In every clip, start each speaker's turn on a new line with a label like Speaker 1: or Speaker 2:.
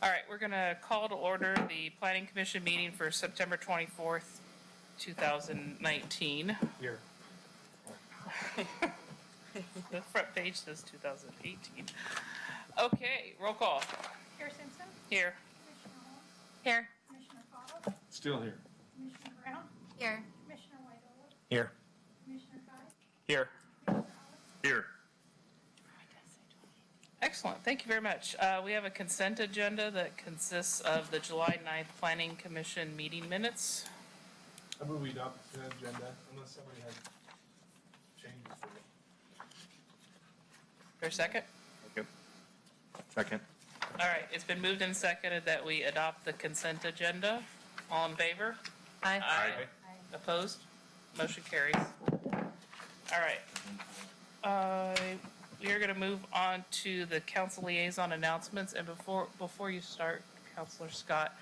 Speaker 1: All right, we're going to call to order the Planning Commission meeting for September 24th, 2019.
Speaker 2: Here.
Speaker 1: The front page says 2018. Okay, roll call.
Speaker 3: Chair Simpson?
Speaker 1: Here.
Speaker 3: Commissioner Holmes?
Speaker 4: Here.
Speaker 3: Commissioner Cottle?
Speaker 2: Still here.
Speaker 3: Commissioner Brown?
Speaker 4: Here.
Speaker 3: Commissioner Whiteover?
Speaker 2: Here.
Speaker 3: Commissioner Kai?
Speaker 2: Here.
Speaker 3: Commissioner Ellis?
Speaker 2: Here.
Speaker 1: Excellent, thank you very much. We have a consent agenda that consists of the July 9th Planning Commission meeting minutes.
Speaker 2: I move we adopt the consent agenda unless somebody has changes for it.
Speaker 1: Is there a second?
Speaker 2: Second.
Speaker 1: All right, it's been moved and seconded that we adopt the consent agenda. All in favor?
Speaker 4: Aye.
Speaker 1: Opposed? Motion carries. All right. We are going to move on to the council liaison announcements. And before you start, Councilor Scott,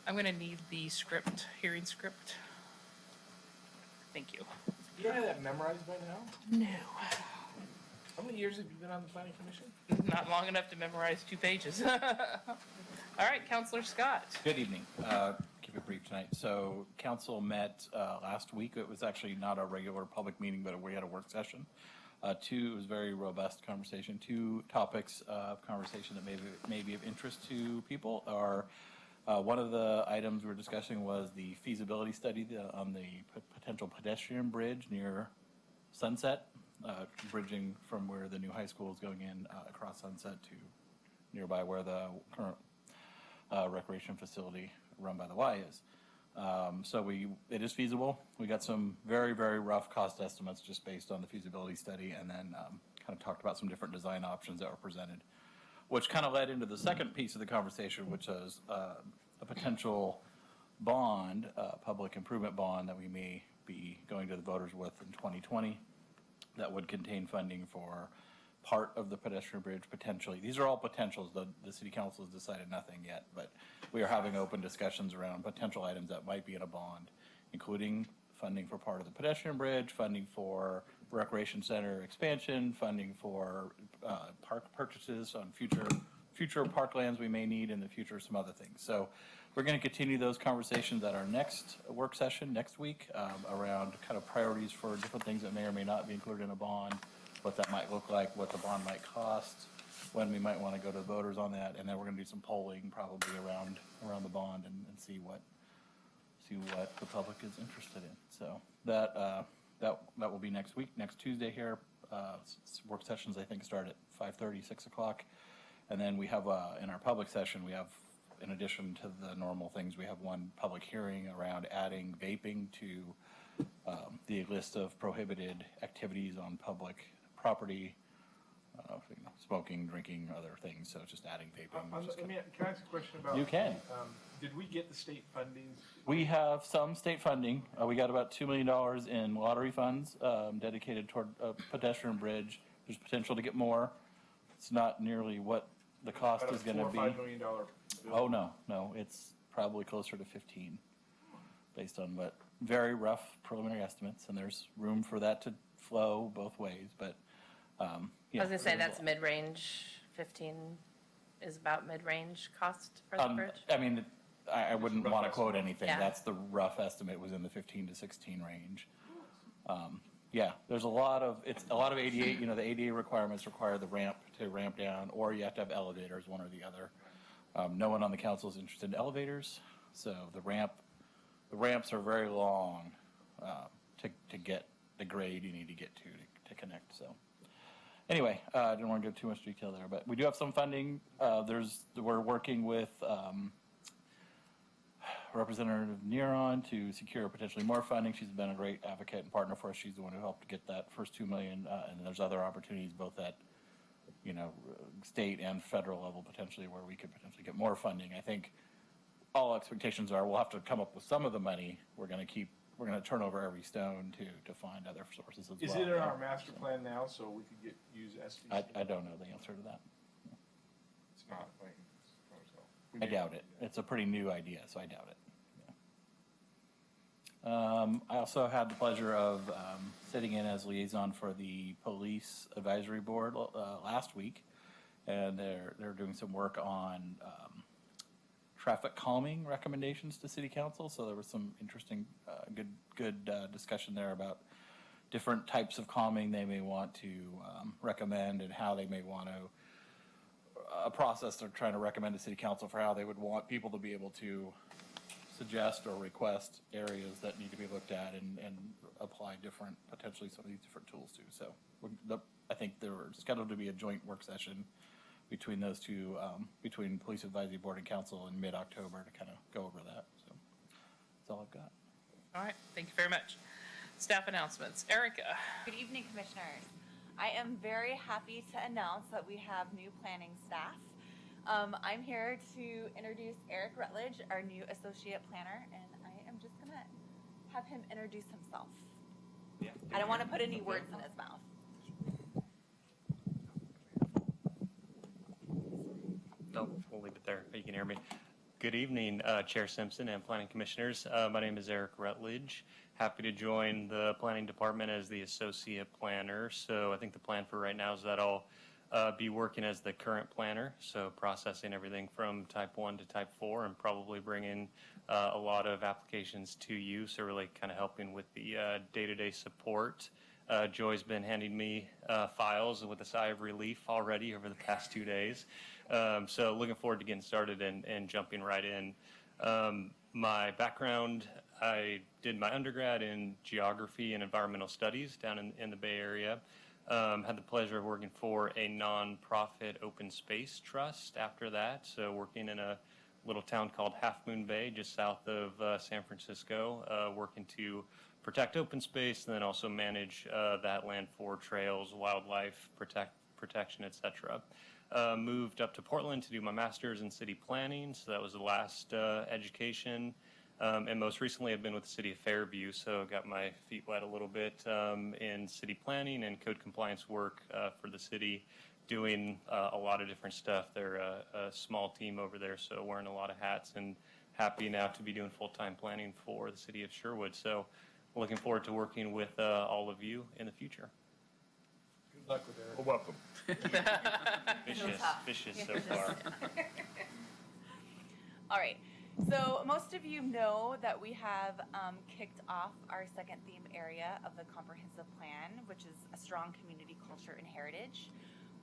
Speaker 1: I'm going to need the script, hearing script. Thank you.
Speaker 2: You don't have that memorized by now?
Speaker 1: No.
Speaker 2: How many years have you been on the planning commission?
Speaker 1: Not long enough to memorize 2 pages. All right, Councilor Scott.
Speaker 5: Good evening. Keep it brief tonight. So council met last week. It was actually not a regular public meeting, but we had a work session. It was very robust conversation. 2 topics of conversation that may be of interest to people are one of the items we're discussing was the feasibility study on the potential pedestrian bridge near Sunset, bridging from where the new high school is going in across Sunset to nearby where the current recreation facility run by the Y is. So it is feasible. We got some very, very rough cost estimates just based on the feasibility study, and then kind of talked about some different design options that were presented, which kind of led into the second piece of the conversation, which is a potential bond, public improvement bond that we may be going to the voters with in 2020 that would contain funding for part of the pedestrian bridge potentially. These are all potentials. The city council has decided nothing yet, but we are having open discussions around potential items that might be in a bond, including funding for part of the pedestrian bridge, funding for recreation center expansion, funding for park purchases on future parklands we may need in the future, some other things. So we're going to continue those conversations at our next work session next week around kind of priorities for different things that may or may not be included in a bond, what that might look like, what the bond might cost, when we might want to go to the voters on that, and then we're going to do some polling probably around the bond and see what the public is interested in. So that will be next week, next Tuesday here. Work sessions I think start at 5:30, 6 o'clock, and then we have in our public session we have, in addition to the normal things, we have one public hearing around adding vaping to the list of prohibited activities on public property, smoking, drinking, other things. So just adding vaping.
Speaker 2: Can I ask a question about?
Speaker 5: You can.
Speaker 2: Did we get the state funding?
Speaker 5: We have some state funding. We got about $2 million in lottery funds dedicated toward a pedestrian bridge. There's potential to get more. It's not nearly what the cost is going to be.
Speaker 2: $4 or $5 million bill.
Speaker 5: Oh no, it's probably closer to 15, based on what very rough preliminary estimates, and there's room for that to flow both ways. But yeah,
Speaker 4: I was going to say that's mid-range. 15 is about mid-range cost for the bridge.
Speaker 5: I mean, I wouldn't want to quote anything.
Speaker 4: Yeah.
Speaker 5: That's the rough estimate, was in the 15 to 16 range. Yeah, there's a lot of ADA. You know, the ADA requirements require the ramp to ramp down, or you have to have elevators, one or the other. No one on the council is interested in elevators, so the ramps are very long to get the grade you need to get to connect. So anyway, I didn't want to go too much detail there, but we do have some funding. We're working with Representative Neron to secure potentially more funding. She's been a great advocate and partner for us. She's the one who helped get that first $2 million, and there's other opportunities both at state and federal level potentially where we could potentially get more funding. I think all expectations are we'll have to come up with some of the money. We're going to turn over every stone to find other sources as well.
Speaker 2: Is it in our master plan now, so we could use SVC?
Speaker 5: I don't know the answer to that.
Speaker 2: It's not.
Speaker 5: I doubt it. It's a pretty new idea, so I doubt it. I also had the pleasure of sitting in as liaison for the police advisory board last week, and they're doing some work on traffic calming recommendations to city council. So there was some interesting, good discussion there about different types of calming they may want to recommend and how they may want to, a process they're trying to recommend to city council for how they would want people to be able to suggest or request areas that need to be looked at and apply potentially some of these different tools to. So I think there were scheduled to be a joint work session between those two, between Police Advisory Board and Council in mid-October to kind of go over that. So that's all I've got.
Speaker 1: All right, thank you very much. Staff announcements. Erica.
Speaker 6: Good evening, Commissioners. I am very happy to announce that we have new planning staff. I'm here to introduce Eric Rutledge, our new Associate Planner, and I am just going to have him introduce himself.
Speaker 7: Yeah,
Speaker 6: I don't want to put any words in his mouth.
Speaker 7: No, we'll leave it there. You can hear me. Good evening, Chair Simpson and Planning Commissioners. My name is Eric Rutledge. Happy to join the Planning Department as the Associate Planner. So I think the plan for right now is that I'll be working as the current planner, so processing everything from type 1 to type 4 and probably bringing a lot of applications to you, so really kind of helping with the day-to-day support. Joy's been handing me files with a sigh of relief already over the past 2 days. So looking forward to getting started and jumping right in. My background, I did my undergrad in geography and environmental studies down in the Bay Area. Had the pleasure of working for a nonprofit open space trust after that. So working in a little town called Half Moon Bay, just south of San Francisco, working to protect open space and then also manage that land for trails, wildlife protection, etc. Moved up to Portland to do my master's in city planning. So that was the last education. And most recently, I've been with the city of Fairview, so got my feet wet a little bit in city planning and code compliance work for the city, doing a lot of different stuff. They're a small team over there, so wearing a lot of hats, and happy now to be doing full-time planning for the city of Sherwood. So looking forward to working with all of you in the future.
Speaker 2: Good luck with Eric.
Speaker 7: Well, welcome. Vicious so far.
Speaker 6: All right. So most of you know that we have kicked off our second theme area of the comprehensive plan, which is a strong community culture and heritage.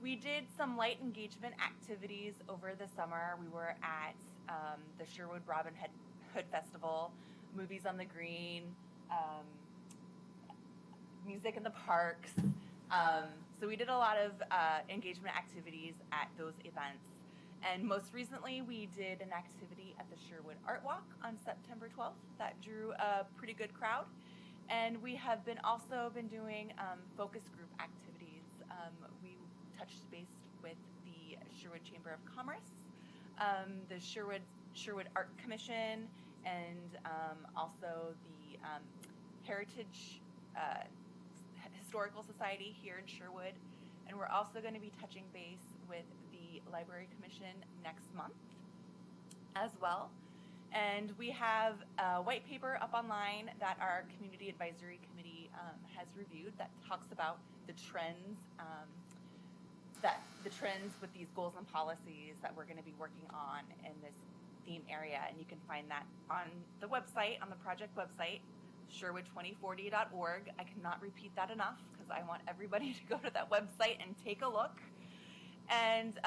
Speaker 6: We did some light engagement activities over the summer. We were at the Sherwood Robin Hood Festival, movies on the green, music in the parks. So we did a lot of engagement activities at those events. And most recently, we did an activity at the Sherwood Art Walk on September 12th that drew a pretty good crowd. And we have also been doing focus group activities. We touched base with the Sherwood Chamber of Commerce, the Sherwood Art Commission, and also the Heritage Historical Society here in Sherwood. And we're also going to be touching base with the Library Commission next month as well. And we have a white paper up online that our Community Advisory Committee has reviewed that talks about the trends with these goals and policies that we're going to be working on in this theme area. And you can find that on the website, on the project website, Sherwood2040.org. I cannot repeat that enough because I want everybody to go to that website and take a look. And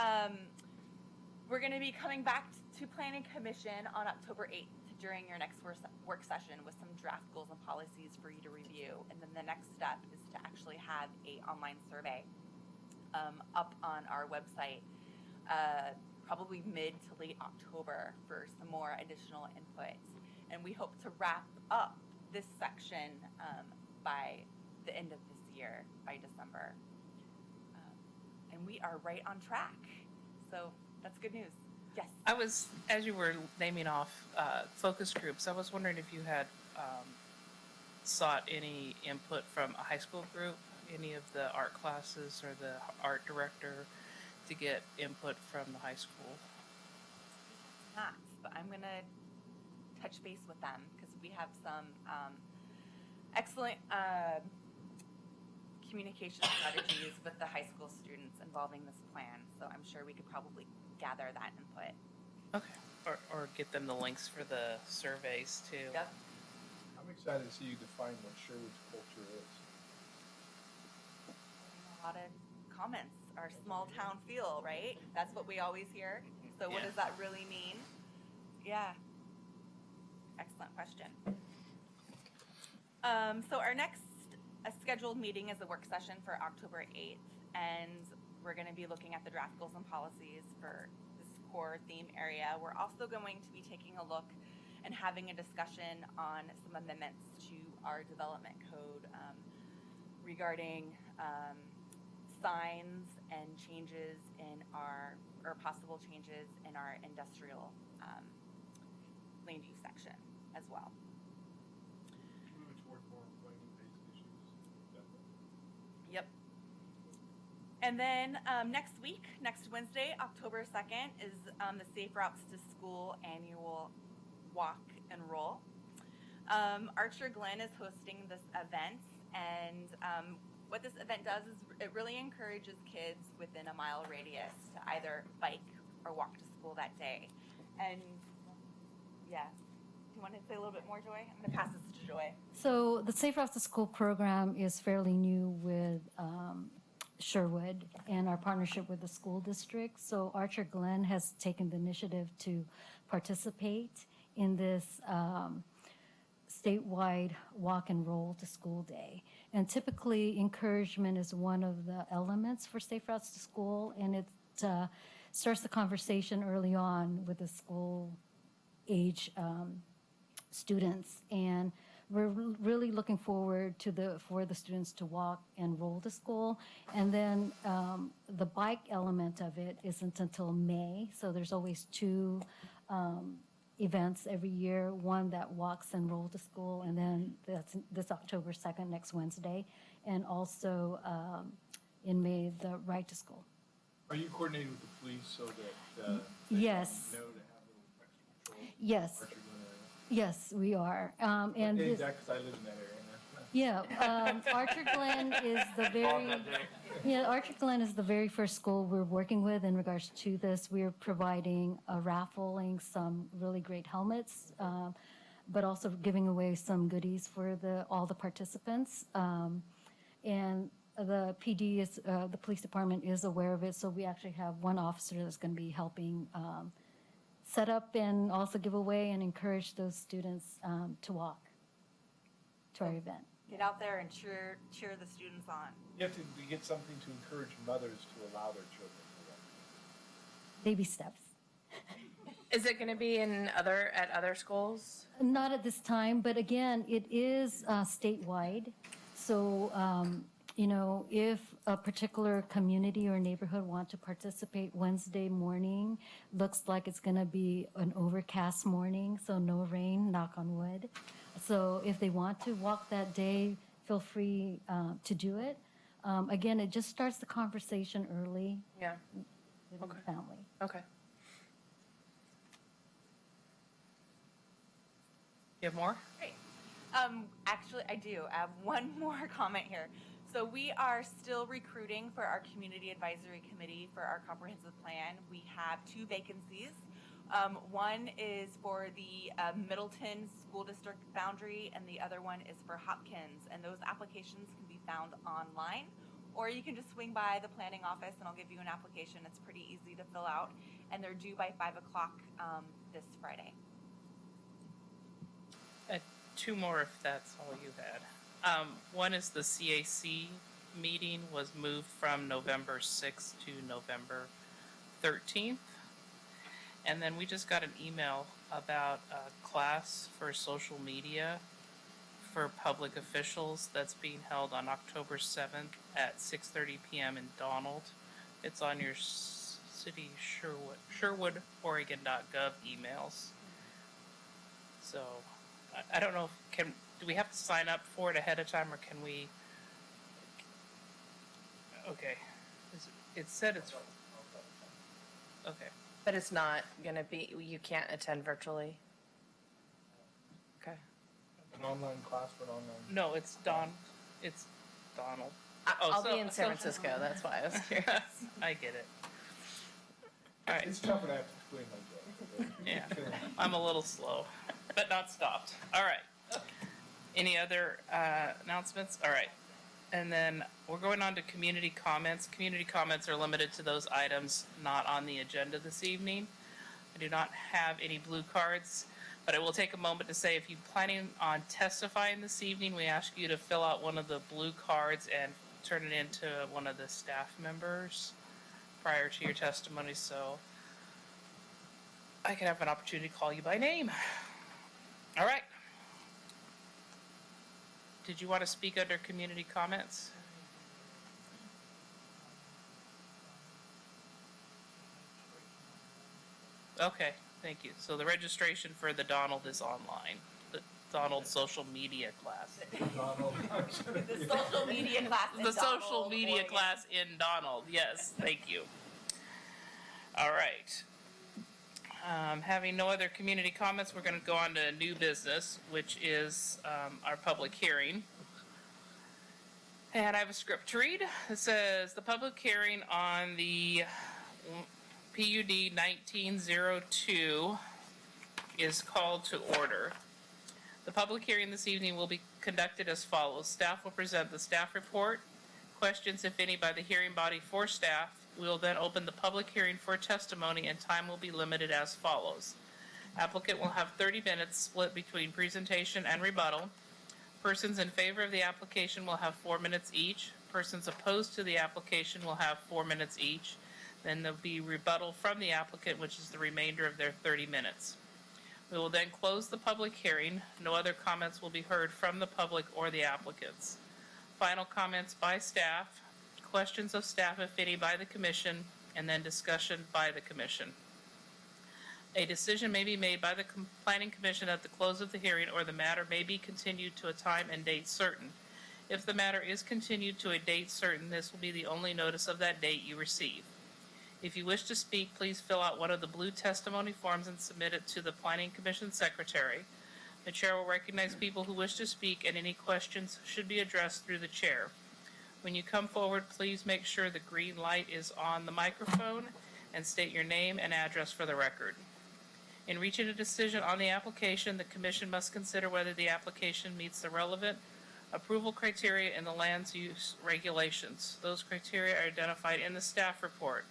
Speaker 6: we're going to be coming back to Planning Commission on October 8th during your next work session with some draft goals and policies for you to review. And then the next step is to actually have an online survey up on our website probably mid to late October for some more additional input. And we hope to wrap up this section by the end of this year, by December. And we are right on track. So that's good news. Yes.
Speaker 1: I was, as you were naming off focus groups, I was wondering if you had sought any input from a high school group, any of the art classes or the art director, to get input from the high school.
Speaker 6: Not, but I'm going to touch base with them because we have some excellent communication strategies with the high school students involving this plan. So I'm sure we could probably gather that input.
Speaker 1: Okay, or get them the links for the surveys too.
Speaker 6: Yep.
Speaker 2: I'm excited to see you define what Sherwood's culture is.
Speaker 6: A lot of comments, our small town feel, right? That's what we always hear. So what
Speaker 1: Yeah.
Speaker 6: does that really mean? Yeah. Excellent question. So our next scheduled meeting is a work session for October 8th, and we're going to be looking at the draft goals and policies for this core theme area. We're also going to be taking a look and having a discussion on some amendments to our development code regarding signs and changes in our, or possible changes in our industrial land use section as well.
Speaker 2: Moving toward more employment-based issues. Definitely.
Speaker 6: Yep. And then next week, next Wednesday, October 2nd, is the Safe Routes to School annual walk and roll. Archer Glen is hosting this event, and what this event does is it really encourages kids within a mile radius to either bike or walk to school that day. And yeah, do you want to say a little bit more, Joy? I'm going to pass this to Joy.
Speaker 8: So the Safe Routes to School program is fairly new with Sherwood and our partnership with the school district. So Archer Glen has taken the initiative to participate in this statewide walk and roll to school day. And typically encouragement is one of the elements for Safe Routes to School, and it starts the conversation early on with the school age students. And we're really looking forward to for the students to walk and roll to school. And then the bike element of it isn't until May. So there's always two events every year, one that walks and roll to school, and then that's this October 2nd, next Wednesday, and also in May, the ride to school.
Speaker 2: Are you coordinating with the police so that
Speaker 8: Yes.
Speaker 2: they know to have a little extra patrol?
Speaker 8: Yes,
Speaker 2: Archer Glen area?
Speaker 8: yes, we are. And
Speaker 2: Yeah,
Speaker 8: this-
Speaker 2: exactly, 'cause I live in that area now.
Speaker 8: yeah, Archer Glen is the Archer Glen is the very first school we're working with in regards to this. We're providing raffling some really great helmets, but also giving away some goodies for all the participants. And the PD is, the police department is aware of it, so we actually have one officer that's going to be helping set up and also give away and encourage those students to walk to our event.
Speaker 6: Get out there and cheer the students on.
Speaker 2: You have to get something to encourage mothers to allow their children to walk.
Speaker 8: Baby steps.
Speaker 4: Is it going to be at other schools?
Speaker 8: Not at this time, but again, it is statewide. So, if a particular community or neighborhood want to participate Wednesday morning, looks like it's going to be an overcast morning, so no rain, knock on wood. So if they want to walk that day, feel free to do it. Again, it just starts the conversation early
Speaker 4: Yeah.
Speaker 8: with the family.
Speaker 4: Okay.
Speaker 1: You have more?
Speaker 6: Great. Actually, I do. I have one more comment here. So we are still recruiting for our Community Advisory Committee for our comprehensive plan. We have 2 vacancies. One is for the Middleton School District boundary, and the other one is for Hopkins. And those applications can be found online, or you can just swing by the planning office and I'll give you an application. It's pretty easy to fill out, and they're due by 5 o'clock this Friday.
Speaker 1: 2 more if that's all you had. One is the CAC meeting was moved from November 6th to November 13th. And then we just got an email about a class for social media for public officials that's being held on October 7th at 6:30 p.m. in Donald. It's on your city SherwoodOregon.gov emails. So I don't know, do we have to sign up for it ahead of time, or can we? Okay, it said it's, okay.
Speaker 4: But it's not going to be, you can't attend virtually? Okay.
Speaker 2: An online class for an online.
Speaker 1: No, it's Donald.
Speaker 4: I'll
Speaker 1: so-
Speaker 4: be in San Francisco, that's why I was curious.
Speaker 1: I get it. All right,
Speaker 2: It's tough when I have to explain like that.
Speaker 1: Yeah, I'm a little slow, but not stopped. All right. Any other announcements? All right. And then we're going on to community comments. Community comments are limited to those items not on the agenda this evening. I do not have any blue cards, but I will take a moment to say if you're planning on testifying this evening, we ask you to fill out one of the blue cards and turn it into one of the staff members prior to your testimony, so I can have an opportunity to call you by name. All right. Did you want to speak under community comments? Okay, thank you. So the registration for the Donald is online, the Donald social media class.
Speaker 6: The social media class. in
Speaker 1: The social
Speaker 6: Donald,
Speaker 1: media
Speaker 6: Oregon.
Speaker 1: class in Donald, yes, thank you. All right. Having no other community comments, we're going to go on to new business, which is our public hearing. And I have a script to read. It says, the public hearing on the PUD 1902 is called to order. The public hearing this evening will be conducted as follows. Staff will present the staff report. Questions, if any, by the hearing body for staff. We will then open the public hearing for testimony, and time will be limited as follows. Applicant will have 30 minutes split between presentation and rebuttal. Persons in favor of the application will have 4 minutes each. Persons opposed to the application will have 4 minutes each. Then there'll be rebuttal from the applicant, which is the remainder of their 30 minutes. We will then close the public hearing. No other comments will be heard from the public or the applicants. Final comments by staff, questions of staff, if any, by the commission, and then discussion by the commission. A decision may be made by the Planning Commission at the close of the hearing, or the matter may be continued to a time and date certain. If the matter is continued to a date certain, this will be the only notice of that date you receive. If you wish to speak, please fill out one of the blue testimony forms and submit it to the Planning Commission Secretary. The chair will recognize people who wish to speak, and any questions should be addressed through the chair. When you come forward, please make sure the green light is on the microphone and state your name and address for the record. In reaching a decision on the application, the Commission must consider whether the application meets the relevant approval criteria in the land use regulations. Those criteria are identified in the staff report.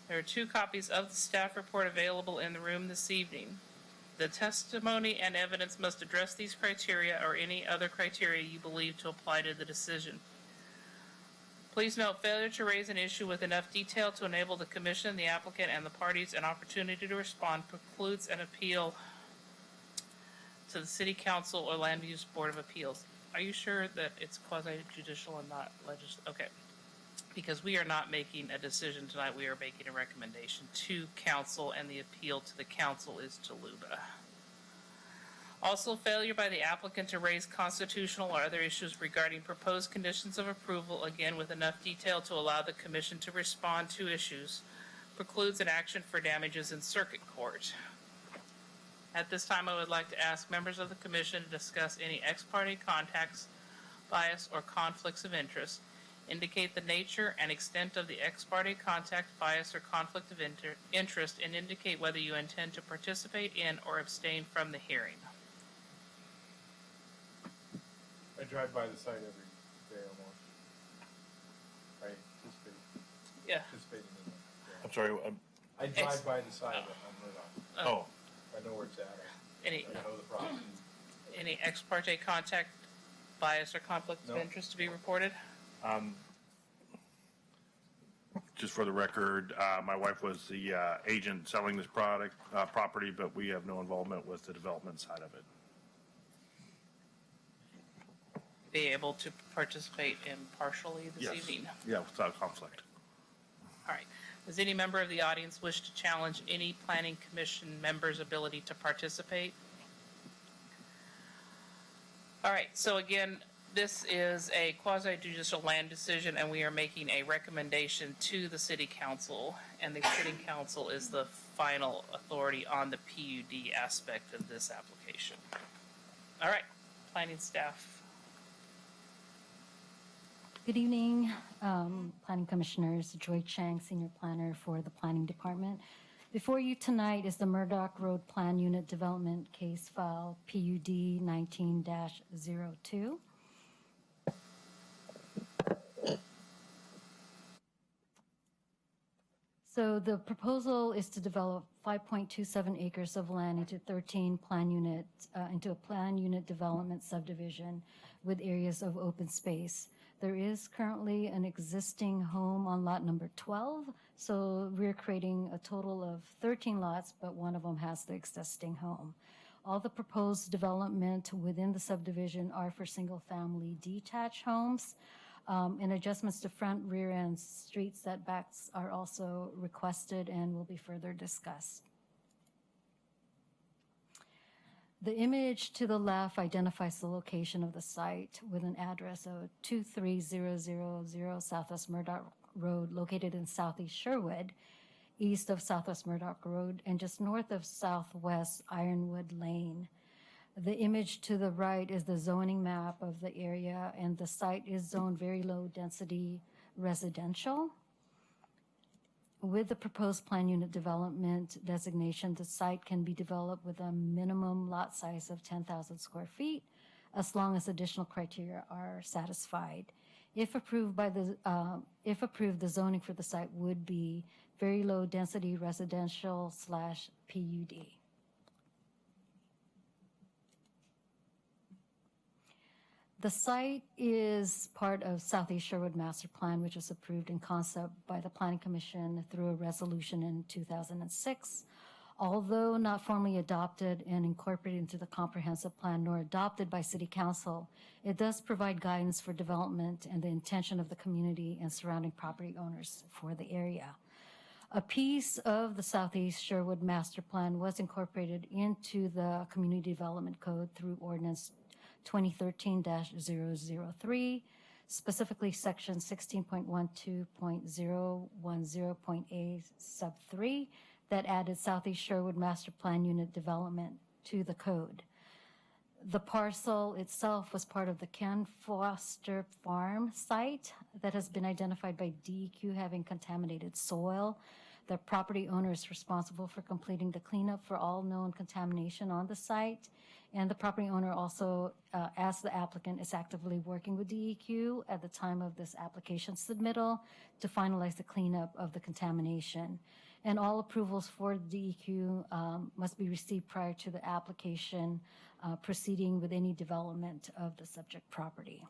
Speaker 1: There are 2 copies of the staff report available in the room this evening. The testimony and evidence must address these criteria or any other criteria you believe to apply to the decision. Please note, failure to raise an issue with enough detail to enable the Commission, the applicant, and the parties an opportunity to respond precludes an appeal to the City Council or Land Use Board of Appeals. Are you sure that it's quasi-judicial and not legislative? Okay. Because we are not making a decision tonight, we are making a recommendation to council, and the appeal to the council is to LUBA. Also, failure by the applicant to raise constitutional or other issues regarding proposed conditions of approval, again with enough detail to allow the Commission to respond to issues, precludes an action for damages in circuit court. At this time, I would like to ask members of the Commission to discuss any ex parte contacts, bias, or conflicts of interest, indicate the nature and extent of the ex parte contact, bias, or conflict of interest, and indicate whether you intend to participate in or abstain from the hearing.
Speaker 2: I drive by the site every day almost. I participate,
Speaker 1: Yeah.
Speaker 2: participating in it.
Speaker 9: I'm sorry,
Speaker 2: I drive by the site on Murdoch.
Speaker 9: oh,
Speaker 2: I know where it's at.
Speaker 1: Any,
Speaker 2: I know the property.
Speaker 1: any ex parte contact, bias, or conflict of
Speaker 2: No.
Speaker 1: interest to be reported?
Speaker 9: just for the record, my wife was the agent selling this property, but we have no involvement with the development side of it.
Speaker 1: Be able to participate impartially this
Speaker 9: Yes.
Speaker 1: evening?
Speaker 9: Yeah, without conflict.
Speaker 1: All right. Does any member of the audience wish to challenge any Planning Commission member's ability to participate? All right, so again, this is a quasi-judicial land decision, and we are making a recommendation to the City Council, and the City Council is the final authority on the PUD aspect of this application. All right, planning staff.
Speaker 8: Good evening, Planning Commissioners. Joy Chang, Senior Planner for the Planning Department. Before you tonight is the Murdoch Road Plan Unit Development Case File PUD 19-02. So the proposal is to develop 5.27 acres of land into 13 plan units, into a plan unit development subdivision with areas of open space. There is currently an existing home on lot number 12, so we're creating a total of 13 lots, but one of them has the existing home. All the proposed development within the subdivision are for single-family detached homes. And adjustments to front, rear, and street setbacks are also requested and will be further discussed. The image to the left identifies the location of the site with an address of 23000 Southwest Murdoch Road, located in southeast Sherwood, east of Southwest Murdoch Road, and just north of Southwest Ironwood Lane. The image to the right is the zoning map of the area, and the site is zoned very low density residential. With the proposed plan unit development designation, the site can be developed with a minimum lot size of 10,000 square feet, as long as additional criteria are satisfied. If approved, the zoning for the site would be very low density residential / PUD. The site is part of Southeast Sherwood Master Plan, which was approved in concept by the Planning Commission through a resolution in 2006. Although not formally adopted and incorporated into the comprehensive plan nor adopted by City Council, it does provide guidance for development and the intention of the community and surrounding property owners for the area. A piece of the Southeast Sherwood Master Plan was incorporated into the Community Development Code through Ordinance 2013-003, specifically section 16.12.010.a sub 3, that added Southeast Sherwood Master Plan Unit Development to the code. The parcel itself was part of the Ken Foster Farm site that has been identified by DEQ having contaminated soil. The property owner is responsible for completing the cleanup for all known contamination on the site. And the property owner also, as the applicant, is actively working with DEQ at the time of this application submittal to finalize the cleanup of the contamination. And all approvals for DEQ must be received prior to the application proceeding with any development of the subject property.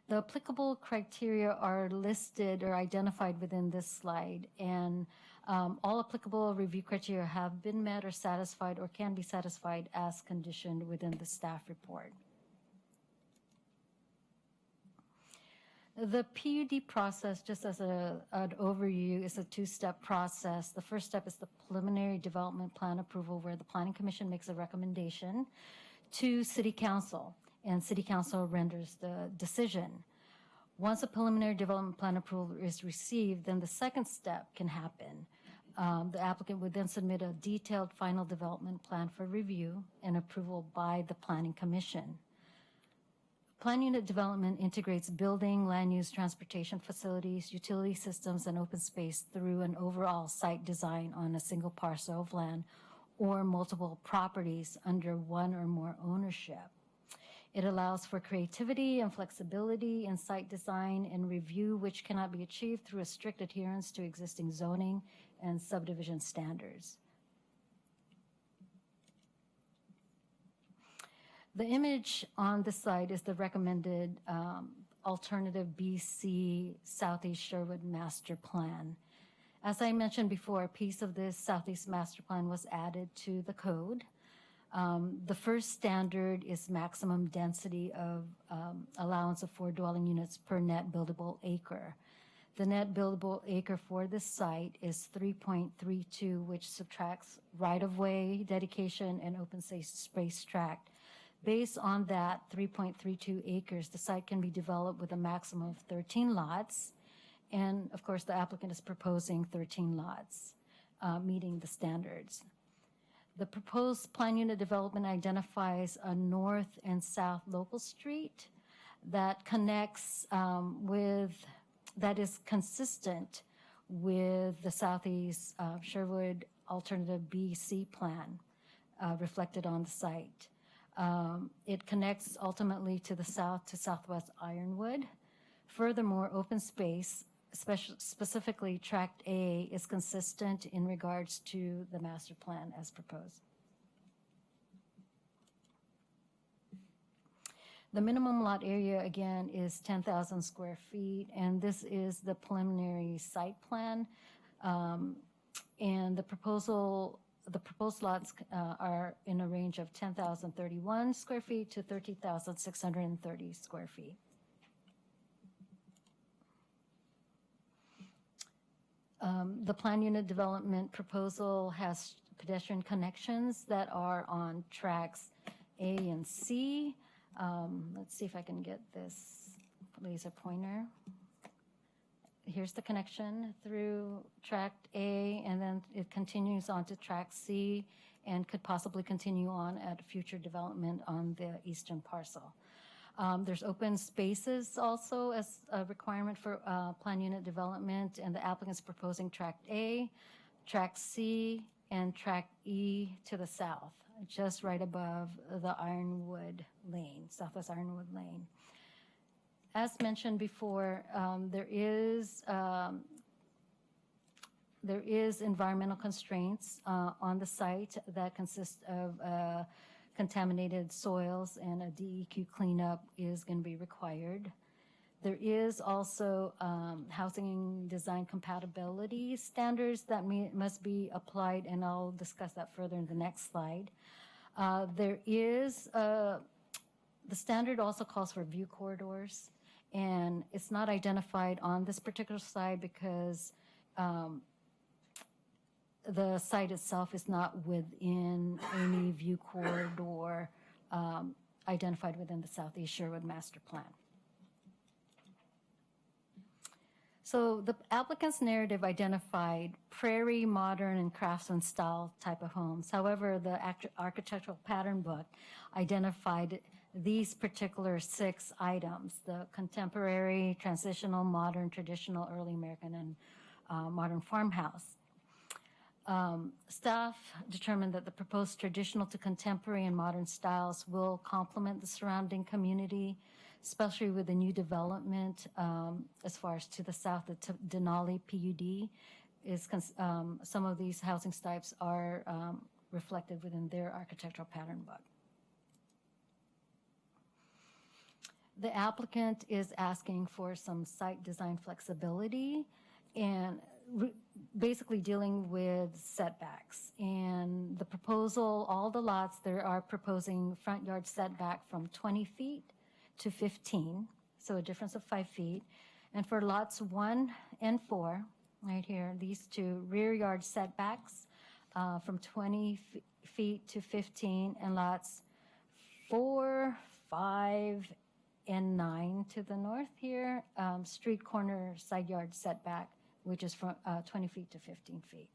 Speaker 8: The applicable criteria are listed or identified within this slide, and all applicable review criteria have been met or satisfied or can be satisfied as conditioned within the staff report. The PUD process, just as an overview, is a two-step process. The first step is the preliminary development plan approval, where the Planning Commission makes a recommendation to City Council, and City Council renders the decision. Once a preliminary development plan approval is received, then the second step can happen. The applicant would then submit a detailed final development plan for review and approval by the Planning Commission. Plan unit development integrates building, land use, transportation facilities, utility systems, and open space through an overall site design on a single parcel of land or multiple properties under one or more ownership. It allows for creativity and flexibility in site design and review, which cannot be achieved through a strict adherence to existing zoning and subdivision standards. The image on the site is the recommended alternative BC Southeast Sherwood Master Plan. As I mentioned before, a piece of this Southeast Master Plan was added to the code. The first standard is maximum density of allowance of 4 dwelling units per net buildable acre. The net buildable acre for this site is 3.32, which subtracts right-of-way dedication and open space tract. Based on that 3.32 acres, the site can be developed with a maximum of 13 lots. And of course, the applicant is proposing 13 lots, meeting the standards. The proposed plan unit development identifies a north and south local street that connects with that is consistent with the Southeast Sherwood Alternative BC plan reflected on the site. It connects ultimately to the south to southwest Ironwood. Furthermore, open space, specifically Tract A, is consistent in regards to the master plan as proposed. The minimum lot area, again, is 10,000 square feet, and this is the preliminary site plan. And the proposed lots are in a range of 10,031 square feet to 30,630 square feet. The plan unit development proposal has pedestrian connections that are on tracks A and C. Let's see if I can get this laser pointer. Here's the connection through tract A, and then it continues on to tract C and could possibly continue on at future development on the eastern parcel. There's open spaces also as a requirement for plan unit development, and the applicant's proposing tract A, tract C, and tract E to the south, just right above the Ironwood Lane, Southwest Ironwood Lane. As mentioned before, there is environmental constraints on the site that consist of contaminated soils, and a DEQ cleanup is going to be required. There is also housing design compatibility standards that must be applied, and I'll discuss that further in the next slide. The standard also calls for view corridors, and it's not identified on this particular slide because the site itself is not within any view corridor identified within the Southeast Sherwood Master Plan. So the applicant's narrative identified prairie, modern, and craftsman style type of homes. However, the architectural pattern book identified these particular 6 items: the contemporary, transitional, modern, traditional, early American, and modern farmhouse. Staff determined that the proposed traditional to contemporary and modern styles will complement the surrounding community, especially with the new development as far as to the south, the Denali PUD. Some of these housing types are reflected within their architectural pattern book. The applicant is asking for some site design flexibility and basically dealing with setbacks. And the proposal, all the lots, they are proposing front yard setback from 20 feet to 15, so a difference of 5 feet. And for lots 1 and 4, right here, these 2 rear yard setbacks from 20 feet to 15, and lots 4, 5, and 9 to the north here, street corner side yard setback, which is from 20 feet to 15 feet.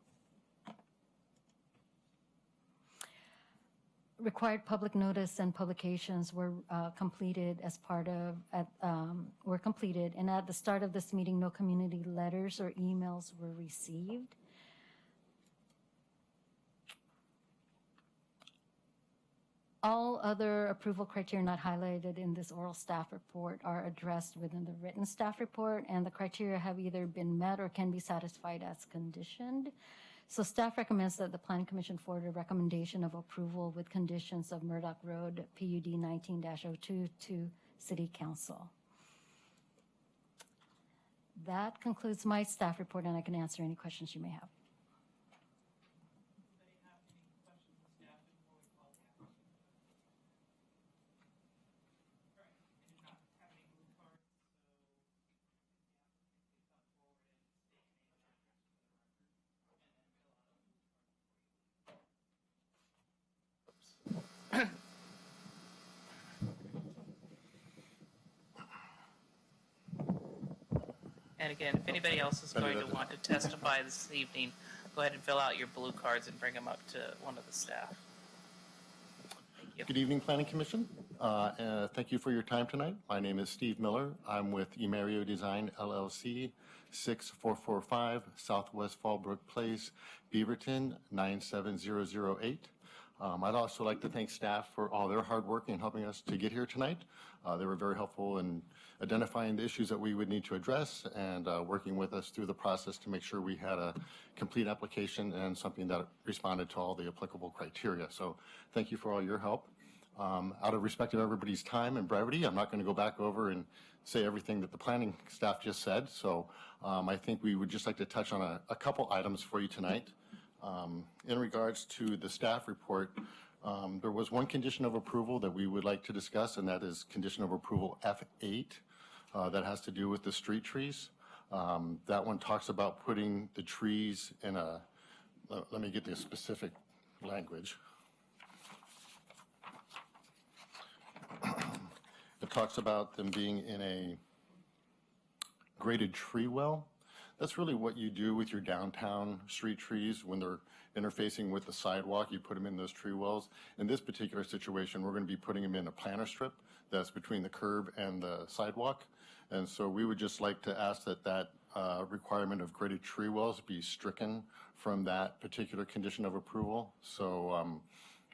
Speaker 8: Required public notice and publications were completed as part of, were completed, and at the start of this meeting, no community letters or emails were received. All other approval criteria not highlighted in this oral staff report are addressed within the written staff report, and the criteria have either been met or can be satisfied as conditioned. So staff recommends that the Planning Commission forward a recommendation of approval with conditions of Murdoch Road PUD 19-02 to City Council. That concludes my staff report, and I can answer any questions you may have.
Speaker 1: And again, if anybody else is going to want to testify this evening, go ahead and fill out your blue cards and bring them up to one of the staff. Thank
Speaker 10: Good evening, Planning Commission. Thank you for your time tonight. My name is Steve Miller. I'm with Emerio Design LLC, 6445 Southwest Fallbrook Place, Beaverton, 97008. I'd also like to thank staff for all their hard work in helping us to get here tonight. They were very helpful in identifying the issues that we would need to address and working with us through the process to make sure we had a complete application and something that responded to all the applicable criteria. So thank you for all your help. Out of respect of everybody's time and brevity, I'm not going to go back over and say everything that the planning staff just said. So I think we would just like to touch on a couple items for you tonight. In regards to the staff report, there was one condition of approval that we would like to discuss, and that is condition of approval F8 that has to do with the street trees. That one talks about putting the trees in a, let me get the specific language. It talks about them being in a graded tree well. That's really what you do with your downtown street trees when they're interfacing with the sidewalk. You put them in those tree wells. In this particular situation, we're going to be putting them in a planter strip that's between the curb and the sidewalk. And so we would just like to ask that that requirement of graded tree wells be stricken from that particular condition of approval. So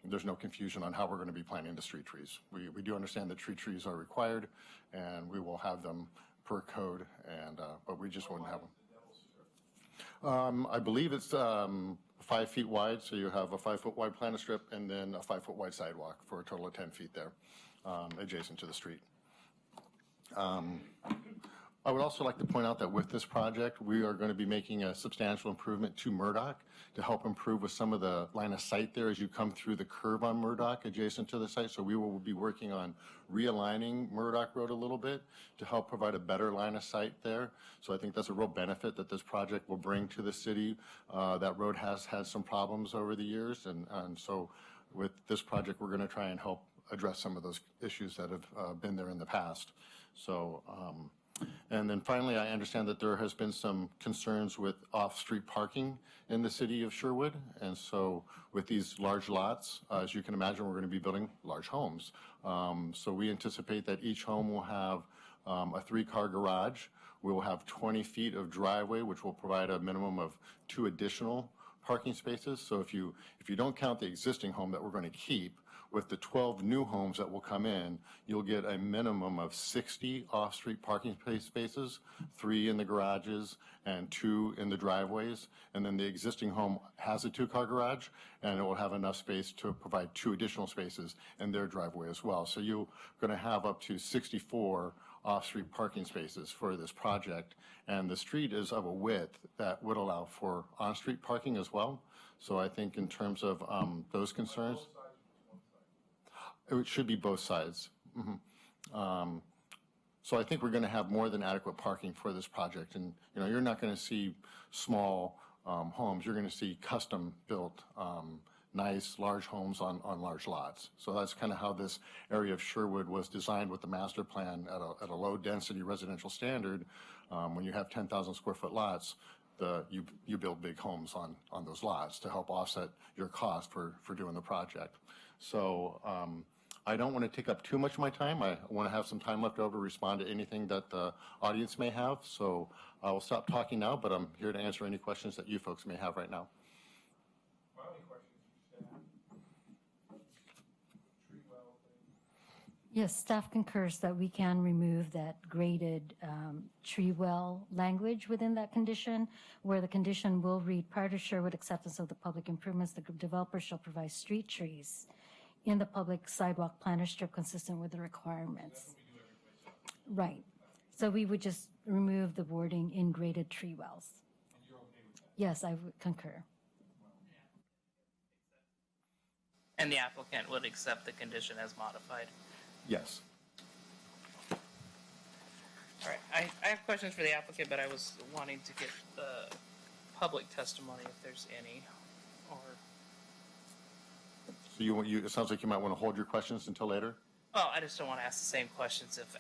Speaker 10: there's no confusion on how we're going to be planting the street trees. We do understand that tree trees are required, and we will have them per code, and but we just wouldn't have them. I believe it's 5 feet wide, so you have a 5 foot wide planter strip and then a 5 foot wide sidewalk for a total of 10 feet there, adjacent to the street. I would also like to point out that with this project, we are going to be making a substantial improvement to Murdoch to help improve with some of the line of sight there as you come through the curve on Murdoch adjacent to the site. So we will be working on realigning Murdoch Road a little bit to help provide a better line of sight there. So I think that's a real benefit that this project will bring to the city. That road has had some problems over the years, and so with this project, we're going to try and help address some of those issues that have been there in the past. So, and then finally, I understand that there has been some concerns with off-street parking in the city of Sherwood. And so with these large lots, as you can imagine, we're going to be building large homes. So we anticipate that each home will have a 3-car garage. We will have 20 feet of driveway, which will provide a minimum of 2 additional parking spaces. So if you don't count the existing home that we're going to keep, with the 12 new homes that will come in, you'll get a minimum of 60 off-street parking spaces, 3 in the garages and 2 in the driveways. And then the existing home has a 2-car garage, and it will have enough space to provide 2 additional spaces in their driveway as well. So you're going to have up to 64 off-street parking spaces for this project. And the street is of a width that would allow for on-street parking as well. So I think in terms of those concerns, it should be both sides. Mm-hmm. So I think we're going to have more than adequate parking for this project. And you know, you're not going to see small homes. You're going to see custom-built, nice, large homes on large lots. So that's kind of how this area of Sherwood was designed with the master plan at a low-density residential standard. When you have 10,000 square foot lots, you build big homes on those lots to help offset your cost for doing the project. So I don't want to take up too much of my time. I want to have some time left over to respond to anything that the audience may have. So I will stop talking now, but I'm here to answer any questions that you folks may have right now.
Speaker 2: My only question is, tree well thing.
Speaker 8: Yes, staff concurs that we can remove that graded tree well language within that condition, where the condition will read, prior to Sherwood acceptance of the public improvements, the developer shall provide street trees in the public sidewalk planter strip consistent with the requirements. Right. So we would just remove the wording in graded tree wells.
Speaker 2: And you're okay with that?
Speaker 8: Yes, I would concur.
Speaker 1: And the applicant would accept the condition as modified.
Speaker 10: Yes.
Speaker 1: All right, I have questions for the applicant, but I was wanting to get the public testimony if there's any, or...
Speaker 10: So it sounds like you might want to hold your questions until later?
Speaker 1: Oh, I just don't want to ask the same questions if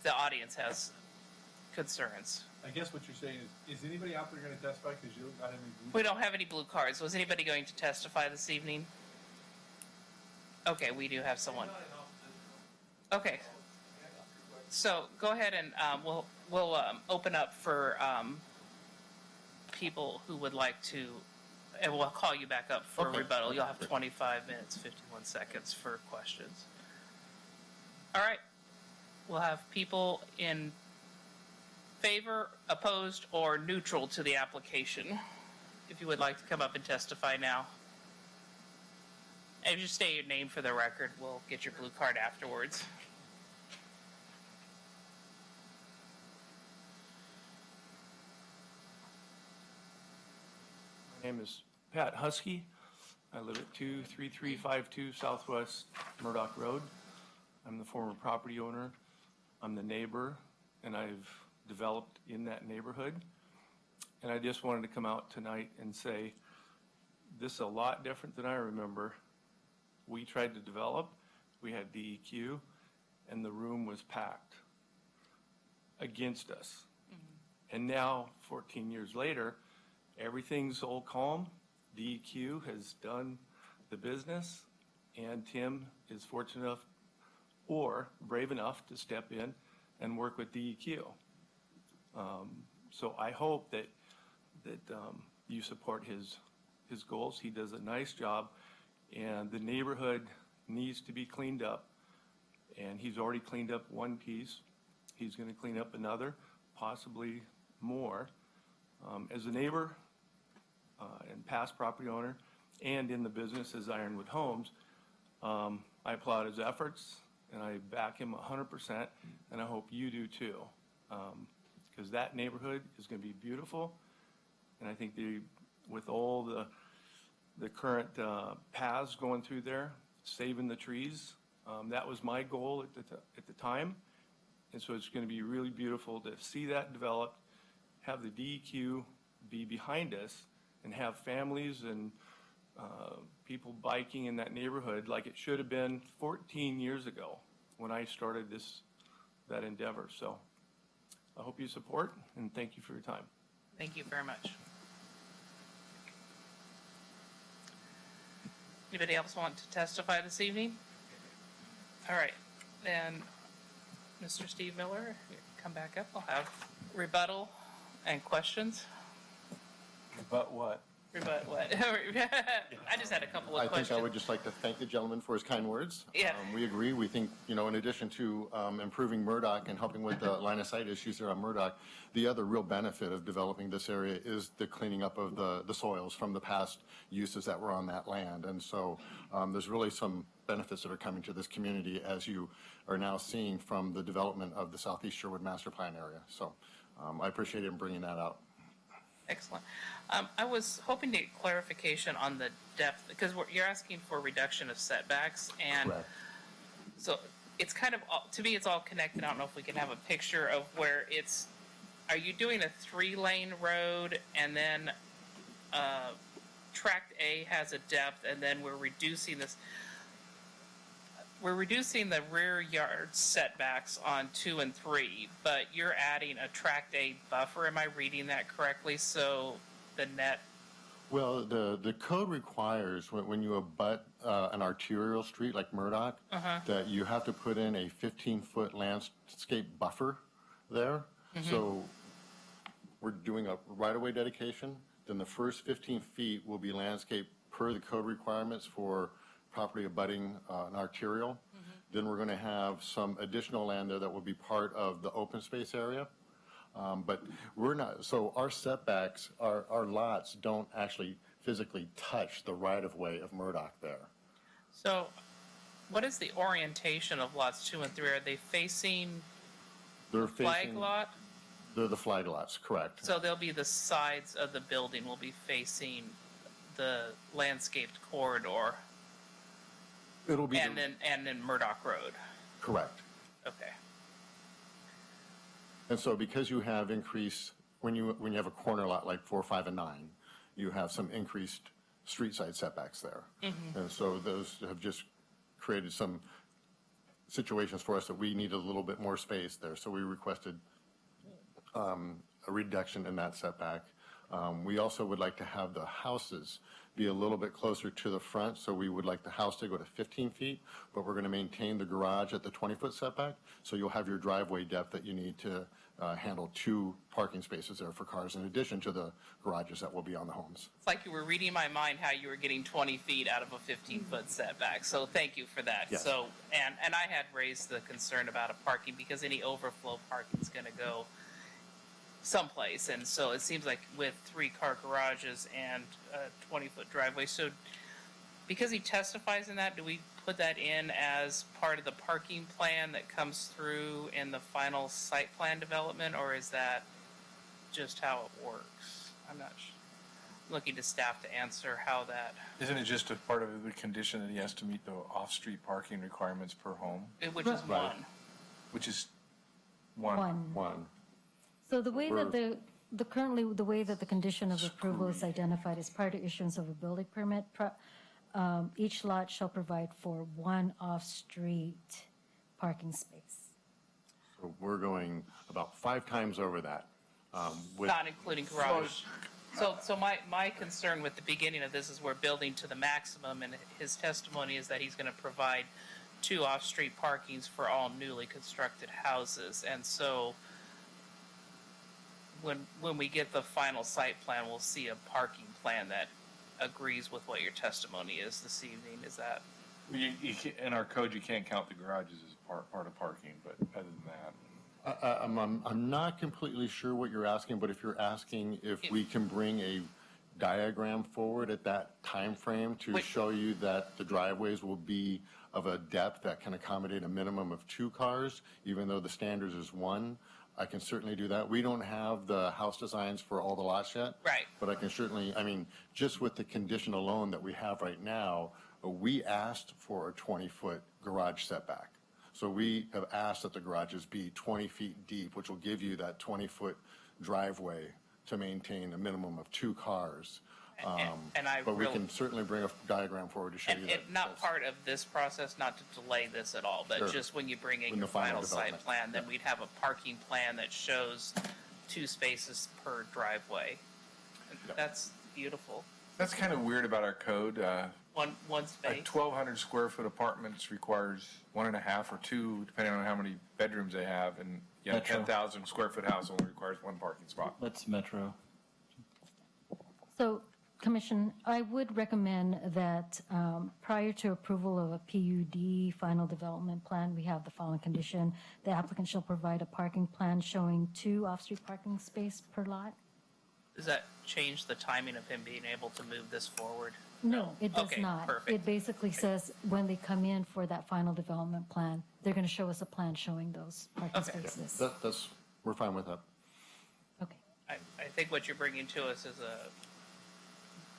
Speaker 1: the audience has concerns.
Speaker 2: I guess what you're saying is anybody out there gonna testify, cause you don't got any blue?
Speaker 1: We don't have any blue cards. Was anybody going to testify this evening? Okay, we do have someone. Okay. So go ahead and we'll open up for people who would like to, and we'll call you back up for
Speaker 10: Okay.
Speaker 1: rebuttal. You'll have 25 minutes, 51 seconds for questions. All right. We'll have people in favor, opposed, or neutral to the application. If you would like to come up and testify now. And just state your name for the record. We'll get your blue card afterwards.
Speaker 11: My name is Pat Husky. I live at 23352 Southwest Murdoch Road. I'm the former property owner. I'm the neighbor, and I've developed in that neighborhood. And I just wanted to come out tonight and say, this is a lot different than I remember. We tried to develop, we had DEQ, and the room was packed against us. And now, 14 years later, everything's all calm. DEQ has done the business, and Tim is fortunate enough or brave enough to step in and work with DEQ. So I hope that you support his goals. He does a nice job, and the neighborhood needs to be cleaned up. And he's already cleaned up one piece. He's going to clean up another, possibly more. As a neighbor and past property owner, and in the business as Ironwood Homes, I applaud his efforts, and I back him 100%, and I hope you do too. Because that neighborhood is going to be beautiful, and I think with all the current paths going through there, saving the trees, that was my goal at the time, and so it's going to be really beautiful to see that developed, have the DEQ be behind us, and have families and people biking in that neighborhood like it should have been 14 years ago when I started that endeavor. So I hope you support, and thank you for your time.
Speaker 1: Thank you very much. Anybody else want to testify this evening? All right, then Mr. Steve Miller, come back up. I'll have rebuttal and questions.
Speaker 11: But what?
Speaker 1: Rebut what? I just had a couple of
Speaker 10: I
Speaker 1: questions.
Speaker 10: think I would just like to thank the gentleman for his kind words.
Speaker 1: Yeah.
Speaker 10: We agree. We think, in addition to improving Murdoch and helping with the line of sight issues there on Murdoch, the other real benefit of developing this area is the cleaning up of the soils from the past uses that were on that land. And so there's really some benefits that are coming to this community, as you are now seeing from the development of the Southeast Sherwood Master Plan area. So I appreciate him bringing that out.
Speaker 1: Excellent. I was hoping to get clarification on the depth, because you're asking for reduction of setbacks, and
Speaker 10: Correct.
Speaker 1: so it's kind of, to me, it's all connected. I don't know if we can have a picture of where are you doing a 3-lane road, and then tract A has a depth, and then we're reducing the rear yard setbacks on 2 and 3, but you're adding a tract A buffer. Am I reading that correctly? So the net.
Speaker 10: Well, the code requires when you abut an arterial street like Murdoch, that you have to put in a 15-foot landscape buffer there. So we're doing a right-of-way dedication. Then the first 15 feet will be landscape per the code requirements for property abutting an arterial. Then we're going to have some additional land there that will be part of the open space area. But we're not, so our setbacks, our lots don't actually physically touch the right-of-way of Murdoch there.
Speaker 1: So what is the orientation of lots 2 and 3? Are they facing
Speaker 10: They're
Speaker 1: flag
Speaker 10: facing,
Speaker 1: lot?
Speaker 10: they're the flag lots, correct.
Speaker 1: So they'll be the sides of the building will be facing the landscaped corridor.
Speaker 10: It'll be
Speaker 1: and then Murdoch Road.
Speaker 10: correct.
Speaker 1: Okay.
Speaker 10: And so because you have increased, when you have a corner lot like 4, 5, and 9, you have some increased street side setbacks there. And so those have just created some situations for us that we need a little bit more space there. So we requested a reduction in that setback. We also would like to have the houses be a little bit closer to the front, so we would like the house to go to 15 feet, but we're going to maintain the garage at the 20-foot setback, so you'll have your driveway depth that you need to handle 2 parking spaces there for cars in addition to the garages that will be on the homes.
Speaker 1: It's like you were reading my mind how you were getting 20 feet out of a 15-foot setback, so thank you for that.
Speaker 10: Yes.
Speaker 1: So, and I had raised the concern about a parking because any overflow parking is going to go someplace, and so it seems like with 3-car garages and a 20-foot driveway. So because he testifies in that, do we put that in as part of the parking plan that comes through in the final site plan development, or is that just how it works? I'm not looking to staff to answer how that,
Speaker 2: Isn't it just a part of the condition that he has to meet the off-street parking requirements per home,
Speaker 1: which is
Speaker 10: Right.
Speaker 1: one.
Speaker 2: which is one?
Speaker 10: One.
Speaker 8: So the way that currently, the way that the condition of approval is identified is prior to issuance of a building permit, each lot shall provide for 1 off-street parking space.
Speaker 10: So we're going about 5 times over that. With
Speaker 1: Not including garage. So my concern with the beginning of this is we're building to the maximum, and his testimony is that he's going to provide 2 off-street parkings for all newly constructed houses. And so when we get the final site plan, we'll see a parking plan that agrees with what your testimony is this evening. Is that?
Speaker 2: In our code, you can't count the garages as part of parking, but other than that.
Speaker 10: I'm not completely sure what you're asking, but if you're asking if we can bring a diagram forward at that time frame to show you that the driveways will be of a depth that can accommodate a minimum of 2 cars, even though the standards is 1, I can certainly do that. We don't have the house designs for all the lots yet.
Speaker 1: Right.
Speaker 10: But I can certainly, I mean, just with the condition alone that we have right now, we asked for a 20-foot garage setback. So we have asked that the garages be 20 feet deep, which will give you that 20-foot driveway to maintain a minimum of 2 cars. But we can certainly bring a diagram forward to show you that.
Speaker 1: Not part of this process, not to delay this at all, but
Speaker 10: Sure.
Speaker 1: just when you bring in
Speaker 10: In
Speaker 1: your
Speaker 10: the final
Speaker 1: final site
Speaker 10: development.
Speaker 1: plan, then we'd have a parking plan that shows 2 spaces per driveway. That's beautiful.
Speaker 2: That's kind of weird about our code.
Speaker 1: One
Speaker 2: A
Speaker 1: space.
Speaker 2: 1,200 square foot apartments requires 1.5 or 2, depending on how many bedrooms they have, and a
Speaker 5: Metro.
Speaker 2: 10,000 square foot house only requires 1 parking spot.
Speaker 5: That's Metro.
Speaker 8: So, Commission, I would recommend that prior to approval of a PUD final development plan, we have the following condition. The applicant shall provide a parking plan showing 2 off-street parking space per lot.
Speaker 1: Does that change the timing of him being able to move this forward?
Speaker 8: No, it does
Speaker 1: Okay,
Speaker 8: not.
Speaker 1: perfect.
Speaker 8: It basically says when they come in for that final development plan, they're going to show us a plan showing those parking
Speaker 1: Okay.
Speaker 8: spaces.
Speaker 10: We're fine with that.
Speaker 8: Okay.
Speaker 1: I think what you're bringing to us is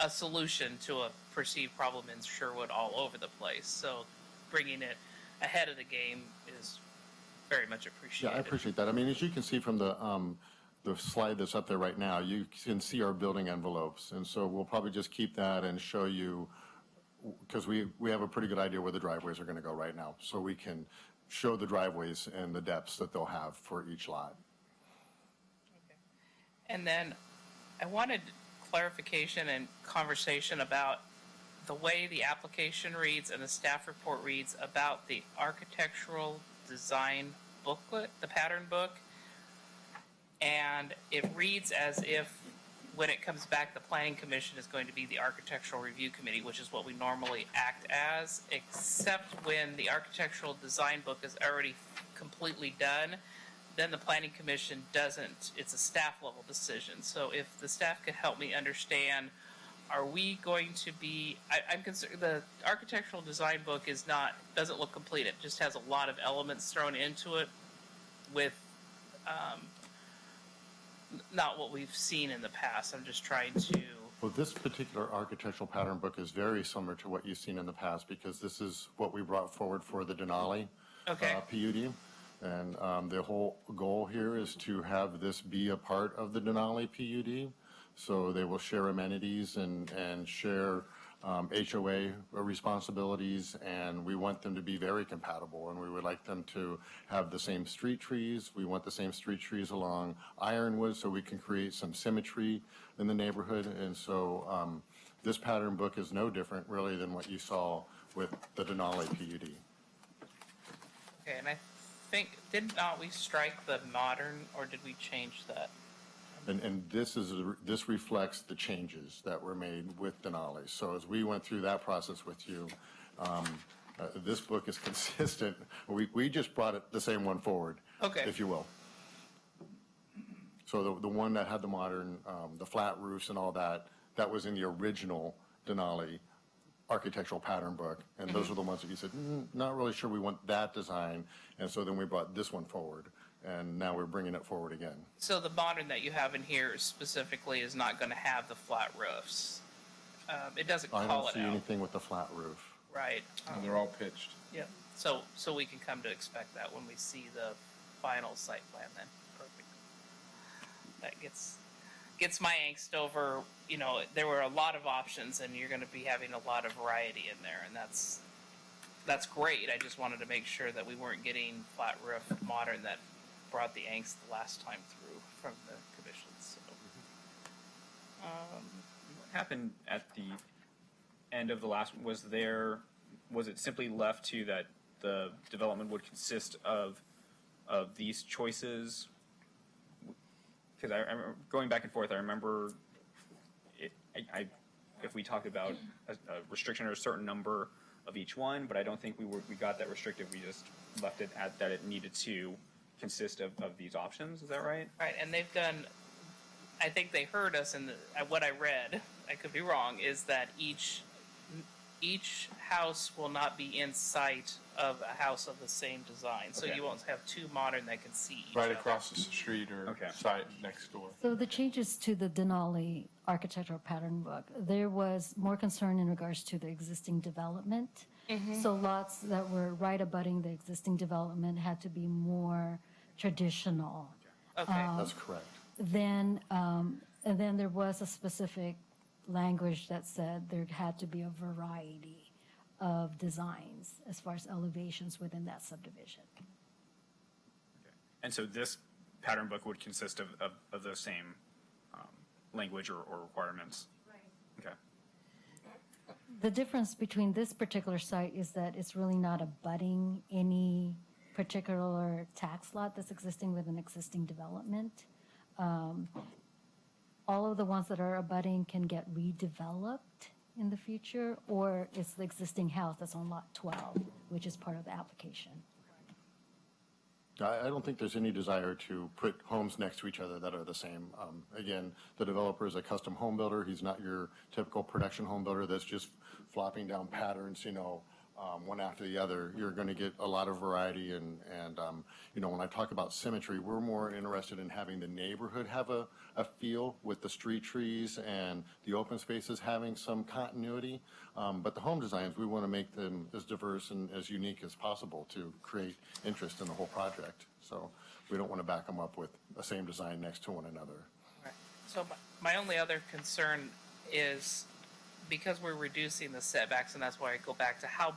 Speaker 1: a solution to a perceived problem in Sherwood all over the place. So bringing it ahead of the game is very much
Speaker 10: Yeah,
Speaker 1: appreciated.
Speaker 10: I appreciate that. I mean, as you can see from the slide that's up there right now, you can see our building envelopes. And so we'll probably just keep that and show you, because we have a pretty good idea where the driveways are going to go right now. So we can show the driveways and the depths that they'll have for each lot.
Speaker 1: And then I wanted clarification and conversation about the way the application reads and the staff report reads about the architectural design booklet, the pattern book. And it reads as if when it comes back, the Planning Commission is going to be the Architectural Review Committee, which is what we normally act as, except when the architectural design book is already completely done. Then the Planning Commission doesn't, it's a staff level decision. So if the staff could help me understand, are we going to be, I'm concerned, the architectural design book doesn't look complete. It just has a lot of elements thrown into it with not what we've seen in the past. I'm just trying to.
Speaker 10: Well, this particular architectural pattern book is very similar to what you've seen in the past, because this is what we brought forward for the Denali PUD. And the whole goal here is to have this be a part of the Denali PUD. So they will share amenities and share HOA responsibilities, and we want them to be very compatible, and we would like them to have the same street trees. We want the same street trees along Ironwood so we can create some symmetry in the neighborhood. And so this pattern book is no different really than what you saw with the Denali PUD.
Speaker 1: Okay, and I think, did not we strike the modern, or did we change that?
Speaker 10: And this reflects the changes that were made with Denali. So as we went through that process with you, this book is consistent. We just brought it, the same one forward,
Speaker 1: Okay.
Speaker 10: if you will. So the one that had the modern, the flat roofs and all that, that was in the original Denali architectural pattern book. And those are the ones that you said, not really sure we want that design. And so then we brought this one forward. And now we're bringing it forward again.
Speaker 1: So the modern that you have in here specifically is not going to have the flat roofs. It doesn't
Speaker 10: I
Speaker 1: call
Speaker 10: don't
Speaker 1: it
Speaker 10: see
Speaker 1: out.
Speaker 10: anything with the flat roof.
Speaker 1: Right.
Speaker 2: And they're all pitched.
Speaker 1: Yeah. So we can come to expect that when we see the final site plan then. Perfect. That gets my angst over, you know, there were a lot of options and you're going to be having a lot of variety in there, and that's great. I just wanted to make sure that we weren't getting flat roof modern that brought the angst the last time through from the commission. So
Speaker 12: What happened at the end of the last one? Was it simply left to that the development would consist of these choices? Because I remember going back and forth, I remember if we talked about a restriction or a certain number of each one, but I don't think we got that restrictive. We just left it at that it needed to consist of these options. Is that right?
Speaker 1: right, and they've done. I think they heard us, and what I read, I could be wrong, is that each house will not be in sight of a house of the same design. So
Speaker 12: Okay.
Speaker 1: you won't have two modern that can see each
Speaker 2: Right
Speaker 1: other.
Speaker 2: across the street or
Speaker 12: Okay.
Speaker 2: site next door.
Speaker 8: So the changes to the Denali architectural pattern book, there was more concern in regards to the existing development. So lots that were right abutting the existing development had to be more traditional.
Speaker 1: Okay.
Speaker 10: That's correct.
Speaker 8: Then, and then there was a specific language that said there had to be a variety of designs as far as elevations within that subdivision.
Speaker 12: And so this pattern book would consist of those same language or requirements.
Speaker 3: Right.
Speaker 12: Okay.
Speaker 8: The difference between this particular site is that it's really not abutting any particular tax lot that's existing with an existing development. All of the ones that are abutting can get redeveloped in the future, or it's the existing house that's on lot 12, which is part of the application.
Speaker 10: I don't think there's any desire to put homes next to each other that are the same. Again, the developer is a custom home builder. He's not your typical production home builder that's just flopping down patterns, you know, one after the other. You're going to get a lot of variety, and you know, when I talk about symmetry, we're more interested in having the neighborhood have a feel with the street trees and the open spaces having some continuity. But the home designs, we want to make them as diverse and as unique as possible to create interest in the whole project. So we don't want to back them up with the same design next to one another.
Speaker 1: Right. So my only other concern is because we're reducing the setbacks, and that's why I go back to how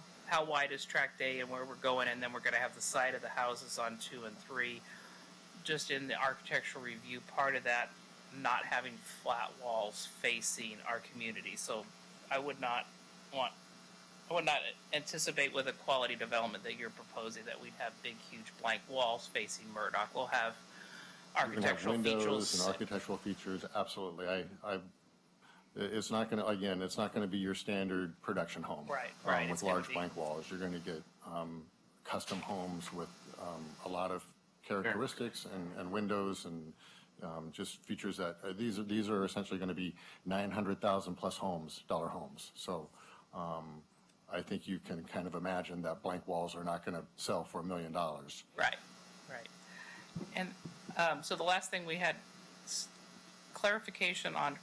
Speaker 1: wide is tract A and where we're going, and then we're going to have the side of the houses on 2 and 3. Just in the architectural review, part of that not having flat walls facing our community. So I would not anticipate with a quality development that you're proposing that we'd have big, huge blank walls facing Murdoch. We'll have
Speaker 10: You're gonna have
Speaker 1: architectural
Speaker 10: windows
Speaker 1: features.
Speaker 10: and architectural features, absolutely. It's not going to, again, it's not going to be your standard production home.
Speaker 1: Right,
Speaker 10: With
Speaker 1: it's gonna
Speaker 10: large
Speaker 1: be-
Speaker 10: blank walls. You're going to get custom homes with a lot of characteristics and windows and just features that, these are essentially going to be 900,000 plus dollar homes. So I think you can kind of imagine that blank walls are not going to sell for $1 million.
Speaker 1: Right. And so the last thing we had clarification on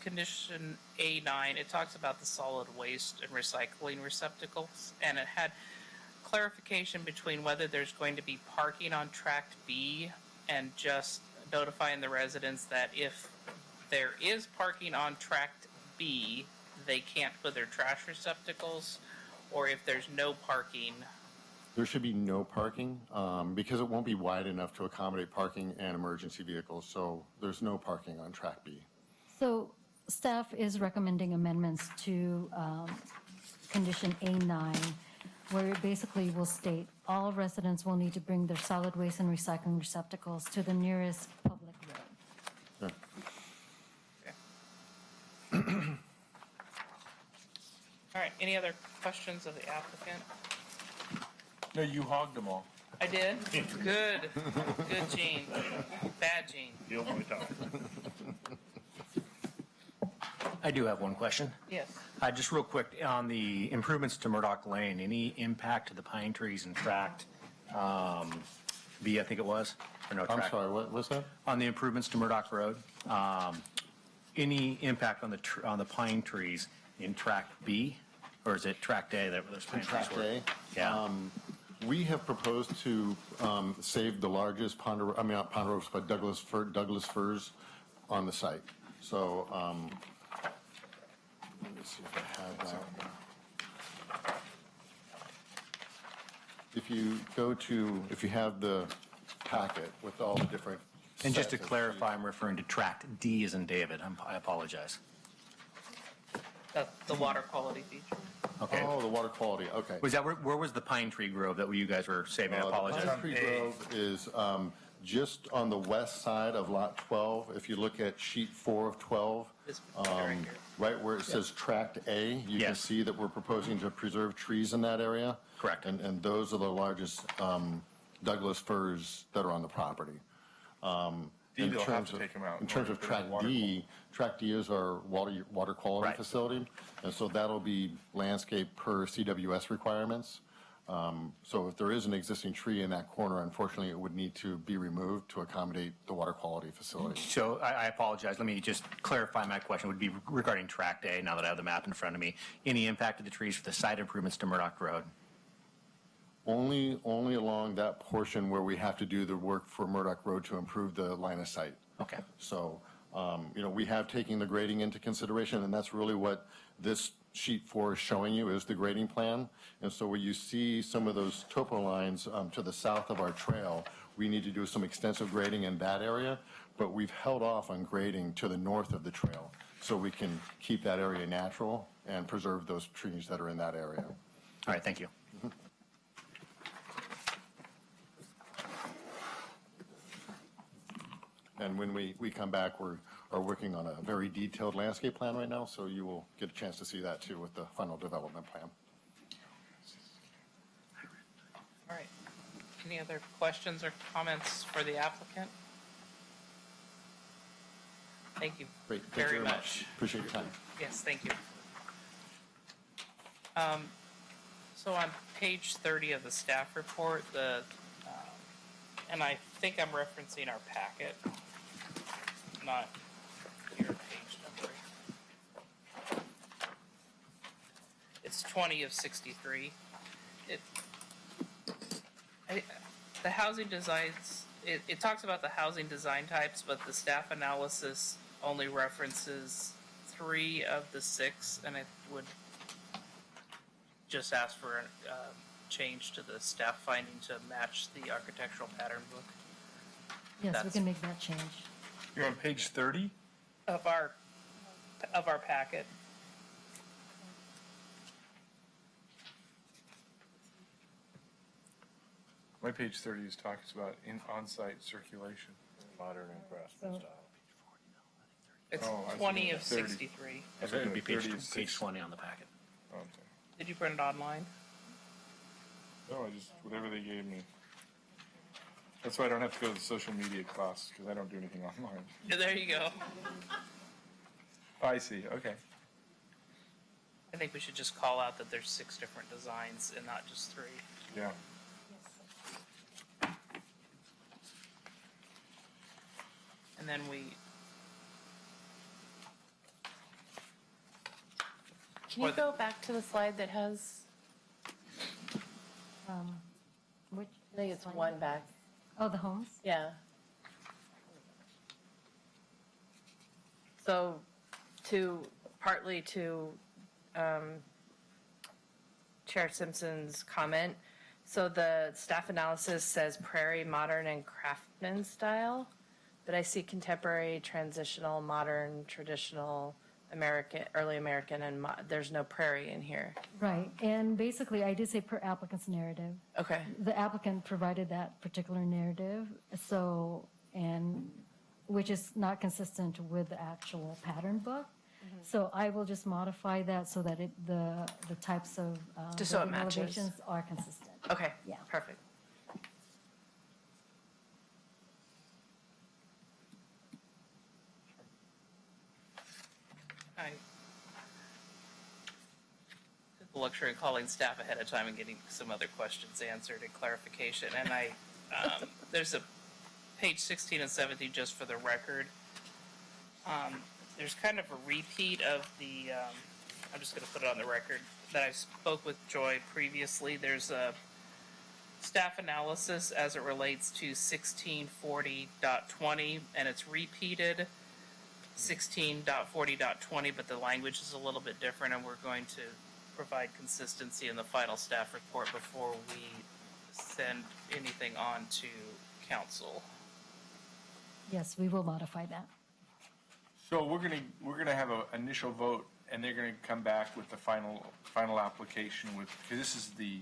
Speaker 1: condition A9. It talks about the solid waste and recycling receptacles, and it had clarification between whether there's going to be parking on tract B and just notifying the residents that if there is parking on tract B, they can't put their trash receptacles, or if there's no parking.
Speaker 10: There should be no parking because it won't be wide enough to accommodate parking and emergency vehicles. So there's no parking on track B.
Speaker 8: So staff is recommending amendments to condition A9, where it basically will state all residents will need to bring their solid waste and recycling receptacles to the nearest public road.
Speaker 10: Yeah.
Speaker 1: All right, any other questions of the applicant?
Speaker 2: No, you hogged them all.
Speaker 1: I did? Good. Good, Gene. Bad, Gene.
Speaker 9: You'll only talk.
Speaker 13: I do have one question.
Speaker 1: Yes.
Speaker 13: Just real quick, on the improvements to Murdoch Lane, any impact to the pine trees and tract B, I think it was? Or no,
Speaker 10: I'm
Speaker 13: tract?
Speaker 10: sorry, what was that?
Speaker 13: On the improvements to Murdoch Road, any impact on the pine trees in tract B? Or is it tract A that those pine trees
Speaker 10: Track
Speaker 13: were?
Speaker 10: A?
Speaker 13: Yeah.
Speaker 10: We have proposed to save the largest not ponderosa, but Douglas firs on the site. So let me see if I have that. If you have the packet with all the different.
Speaker 13: And just to
Speaker 10: sets of
Speaker 13: clarify, I'm referring to tract D as in David. I apologize.
Speaker 1: The water quality feature.
Speaker 13: Okay.
Speaker 10: Oh, the water quality, okay.
Speaker 13: Was that where was the pine tree grove that you guys were saving? I apologize.
Speaker 10: The Pine Tree Grove is just on the west side of Lot 12. If you look at sheet 4 of 12,
Speaker 1: This right here.
Speaker 10: right where it says Tract A, you can
Speaker 13: Yes.
Speaker 10: see that we're proposing to preserve trees in that area.
Speaker 13: Correct.
Speaker 10: And those are the largest Douglas firs that are on the property.
Speaker 2: D, they'll have to take them out
Speaker 10: In terms of
Speaker 2: in order to
Speaker 10: Tract
Speaker 2: water
Speaker 10: D, Tract D is our water quality
Speaker 13: Right.
Speaker 10: facility. And so that'll be landscape per CWS requirements. So if there is an existing tree in that corner, unfortunately, it would need to be removed to accommodate the water quality facility.
Speaker 13: So I apologize. Let me just clarify my question. Would be regarding tract A, now that I have the map in front of me. Any impact to the trees for the site improvements to Murdoch Road?
Speaker 10: Only along that portion where we have to do the work for Murdoch Road to improve the line of sight.
Speaker 13: Okay.
Speaker 10: So, we have taken the grading into consideration, and that's really what this sheet 4 is showing you, is the grading plan. And so where you see some of those topo lines to the south of our trail, we need to do some extensive grading in that area, but we've held off on grading to the north of the trail so we can keep that area natural and preserve those trees that are in that area.
Speaker 13: All right, thank you.
Speaker 10: And when we come back, we are working on a very detailed landscape plan right now, so you will get a chance to see that too with the final development plan.
Speaker 1: All right. Any other questions or comments for the applicant? Thank you
Speaker 10: Great, thank you
Speaker 1: very
Speaker 10: very
Speaker 1: much.
Speaker 10: much. Appreciate your time.
Speaker 1: Yes, thank you. So on page 30 of the staff report, and I think I'm referencing our packet, not your page number. It's 20 of 63. The housing designs, it talks about the housing design types, but the staff analysis only references 3 of the 6, and it would just ask for a change to the staff finding to match the architectural pattern book
Speaker 8: Yes, we
Speaker 1: That's-
Speaker 8: can make that change.
Speaker 2: You're on page 30?
Speaker 1: of our packet.
Speaker 2: My page 30 is talks about on-site circulation.
Speaker 9: Modern and craftsman style.
Speaker 1: It's
Speaker 2: Oh, I see.
Speaker 1: 20 of
Speaker 2: 30.
Speaker 1: 63.
Speaker 2: I was
Speaker 13: It would
Speaker 2: looking
Speaker 13: be
Speaker 2: at
Speaker 13: page
Speaker 2: 30 of
Speaker 13: 20 on the packet.
Speaker 2: Oh, I'm sorry.
Speaker 1: Did you print it online?
Speaker 2: No, I just, whatever they gave me. That's why I don't have to go to the social media class, because I don't do anything online.
Speaker 1: Yeah, there you go.
Speaker 2: Oh, I see, okay.
Speaker 1: I think we should just call out that there's 6 different designs and not just 3.
Speaker 2: Yeah.
Speaker 1: And then we,
Speaker 4: Can you go back to the slide that has,
Speaker 8: Which?
Speaker 4: I think it's one back.
Speaker 8: Oh, the homes?
Speaker 4: Yeah. So partly to Chair Simpson's comment. So the staff analysis says prairie, modern, and craftsman style, but I see contemporary, transitional, modern, traditional, American, early American, and there's no prairie in here.
Speaker 8: Right, and basically, I did say per applicant's narrative.
Speaker 4: Okay.
Speaker 8: The applicant provided that particular narrative, so, and, which is not consistent with the actual pattern book. So I will just modify that so that the types of
Speaker 4: Just so it
Speaker 8: building
Speaker 4: matches.
Speaker 8: elevations are consistent.
Speaker 4: Okay.
Speaker 8: Yeah.
Speaker 4: Perfect.
Speaker 1: I took the luxury of calling staff ahead of time and getting some other questions answered and clarification. And there's a page 16 and 17 just for the record. There's kind of a repeat of the, I'm just going to put it on the record, that I spoke with Joy previously. There's a staff analysis as it relates to 1640.20, and it's repeated 16.40.20, but the language is a little bit different, and we're going to provide consistency in the final staff report before we send anything on to council.
Speaker 8: Yes, we will modify that.
Speaker 2: So we're gonna have an initial vote, and they're gonna come back with the final application with, because this is the,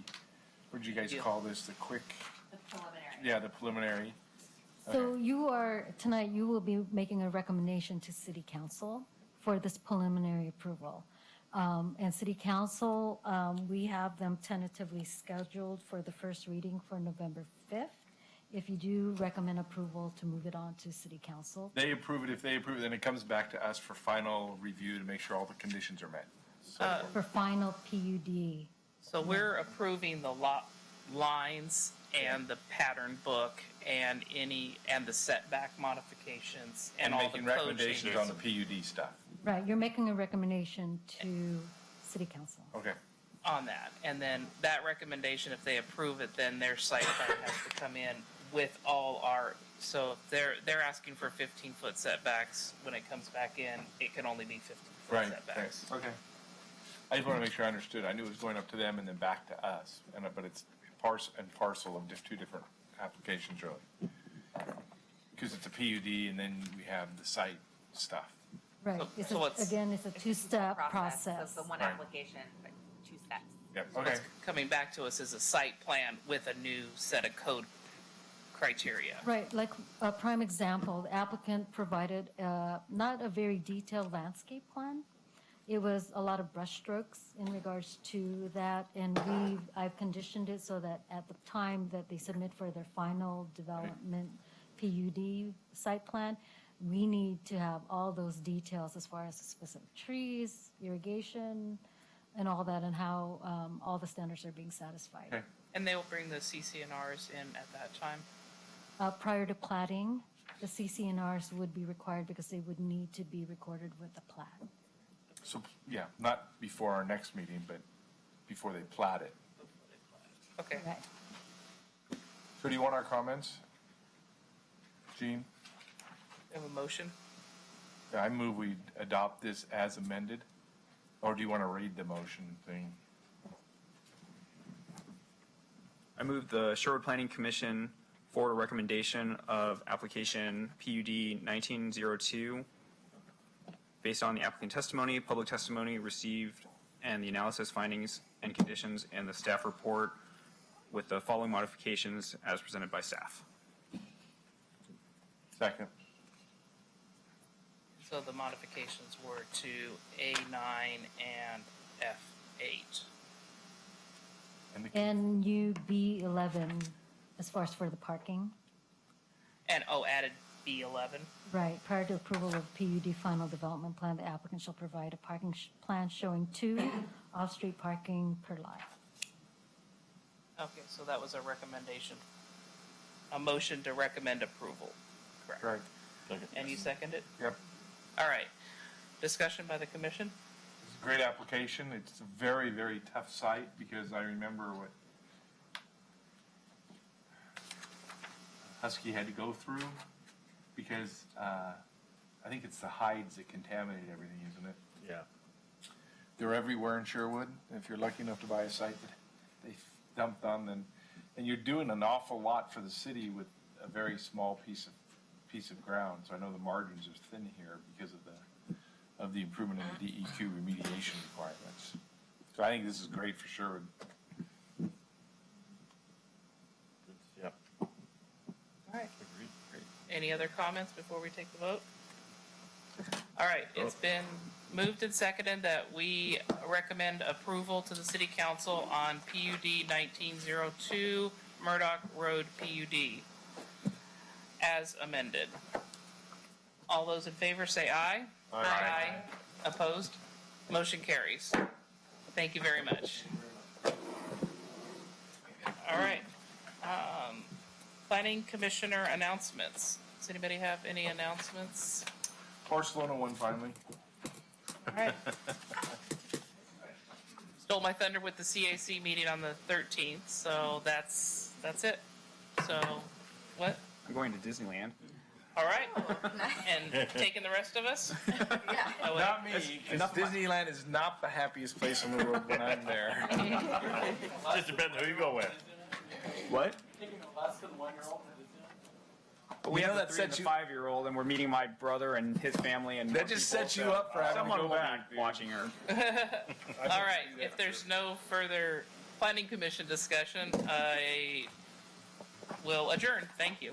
Speaker 2: what did you guys call this, the quick?
Speaker 6: The preliminary.
Speaker 2: Yeah, the preliminary.
Speaker 8: So tonight you will be making a recommendation to City Council for this preliminary approval. And City Council, we have them tentatively scheduled for the first reading for November 5th. If you do recommend approval to move it on to City Council.
Speaker 2: They approve it. If they approve it, then it comes back to us for final review to make sure all the conditions are met.
Speaker 8: For final PUD.
Speaker 1: So we're approving the lot lines and the pattern book and the setback modifications and all the
Speaker 2: making
Speaker 1: code
Speaker 2: recommendations
Speaker 1: changes
Speaker 2: on the PUD stuff.
Speaker 8: Right, you're making a recommendation to City Council.
Speaker 2: Okay.
Speaker 1: on that. And then that recommendation, if they approve it, then their site plan has to come in with all our, so if they're asking for 15-foot setbacks, when it comes back in, it can only be 15-foot setbacks.
Speaker 2: Okay. I just want to make sure I understood. I knew it was going up to them and then back to us, but it's parcel of just two different applications, really. Because it's a PUD and then we have the site stuff.
Speaker 8: Right, again, it's a two-step process.
Speaker 6: So it's the one application, but two steps.
Speaker 2: Yep,
Speaker 1: So
Speaker 2: okay.
Speaker 1: what's coming back to us is a site plan with a new set of code criteria.
Speaker 8: Right, like a prime example, the applicant provided not a very detailed landscape plan. It was a lot of brushstrokes in regards to that, and I've conditioned it so that at the time that they submit for their final development PUD site plan, we need to have all those details as far as the specific trees, irrigation, and all that, and how all the standards are being satisfied.
Speaker 2: Okay.
Speaker 1: And they will bring the CCNRs in at that time.
Speaker 8: Prior to plating, the CCNRs would be required because they would need to be recorded with the plat.
Speaker 2: So, yeah, not before our next meeting, but before they plat it.
Speaker 1: Okay.
Speaker 8: Right.
Speaker 2: So do you want our comments? Gene?
Speaker 1: We have a motion?
Speaker 2: I move we adopt this as amended. Or do you want to read the motion thing?
Speaker 12: I move the Sherwood Planning Commission forward a recommendation of application PUD 1902 based on the applicant testimony, public testimony received, and the analysis findings and conditions in the staff report with the following modifications as presented by staff.
Speaker 2: Second.
Speaker 1: So the modifications were to A9 and F8.
Speaker 8: And UB11, as far as for the parking.
Speaker 1: And, added B11.
Speaker 8: Right, prior to approval of PUD final development plan, the applicant shall provide a parking plan showing 2 off-street parking per lot.
Speaker 1: Okay, so that was a recommendation, a motion to recommend approval, correct?
Speaker 2: Right.
Speaker 1: And you second it?
Speaker 2: Yep.
Speaker 1: All right. Discussion by the commission?
Speaker 2: It's a great application. It's a very, very tough site because I remember what Husky had to go through because I think it's the hides that contaminate everything, isn't it?
Speaker 9: Yeah.
Speaker 2: They're everywhere in Sherwood. If you're lucky enough to buy a site that they dumped on, then, and you're doing an awful lot for the city with a very small piece of ground. So I know the margins are thin here because of the improvement in the DEQ remediation requirements. So I think this is great for Sherwood.
Speaker 9: Yep.
Speaker 1: All right. Any other comments before we take the vote? All right, it's been moved and seconded that we recommend approval to the city council on PUD 1902 Murdoch Road PUD as amended. All those in favor say aye. Aye. Opposed? Motion carries. Thank you very much. All right. Planning Commissioner announcements. Does anybody have any announcements?
Speaker 2: Barcelona won finally.
Speaker 1: All right. Stole my thunder with the CAC meeting on the 13th, so that's it. So, what?
Speaker 12: I'm going to Disneyland.
Speaker 1: All right. And taking the rest of us?
Speaker 6: Yeah.
Speaker 1: Oh, wait.
Speaker 2: Not me, because Disneyland is not the happiest place in the world when I'm there.
Speaker 9: Just depends who you go with.
Speaker 12: What? We
Speaker 2: You know
Speaker 12: have
Speaker 2: that
Speaker 12: the 3 and
Speaker 2: sets
Speaker 12: the
Speaker 2: you-
Speaker 12: 5-year-old, and we're meeting my brher and his family, and
Speaker 2: That
Speaker 12: more
Speaker 2: just
Speaker 12: people,
Speaker 2: sets you
Speaker 12: so
Speaker 2: up for having to
Speaker 12: someone
Speaker 2: go
Speaker 12: will
Speaker 2: back,
Speaker 12: be
Speaker 2: dude.
Speaker 12: watching her.
Speaker 1: All right. If there's no further Planning Commission discussion, I will adjourn. Thank you.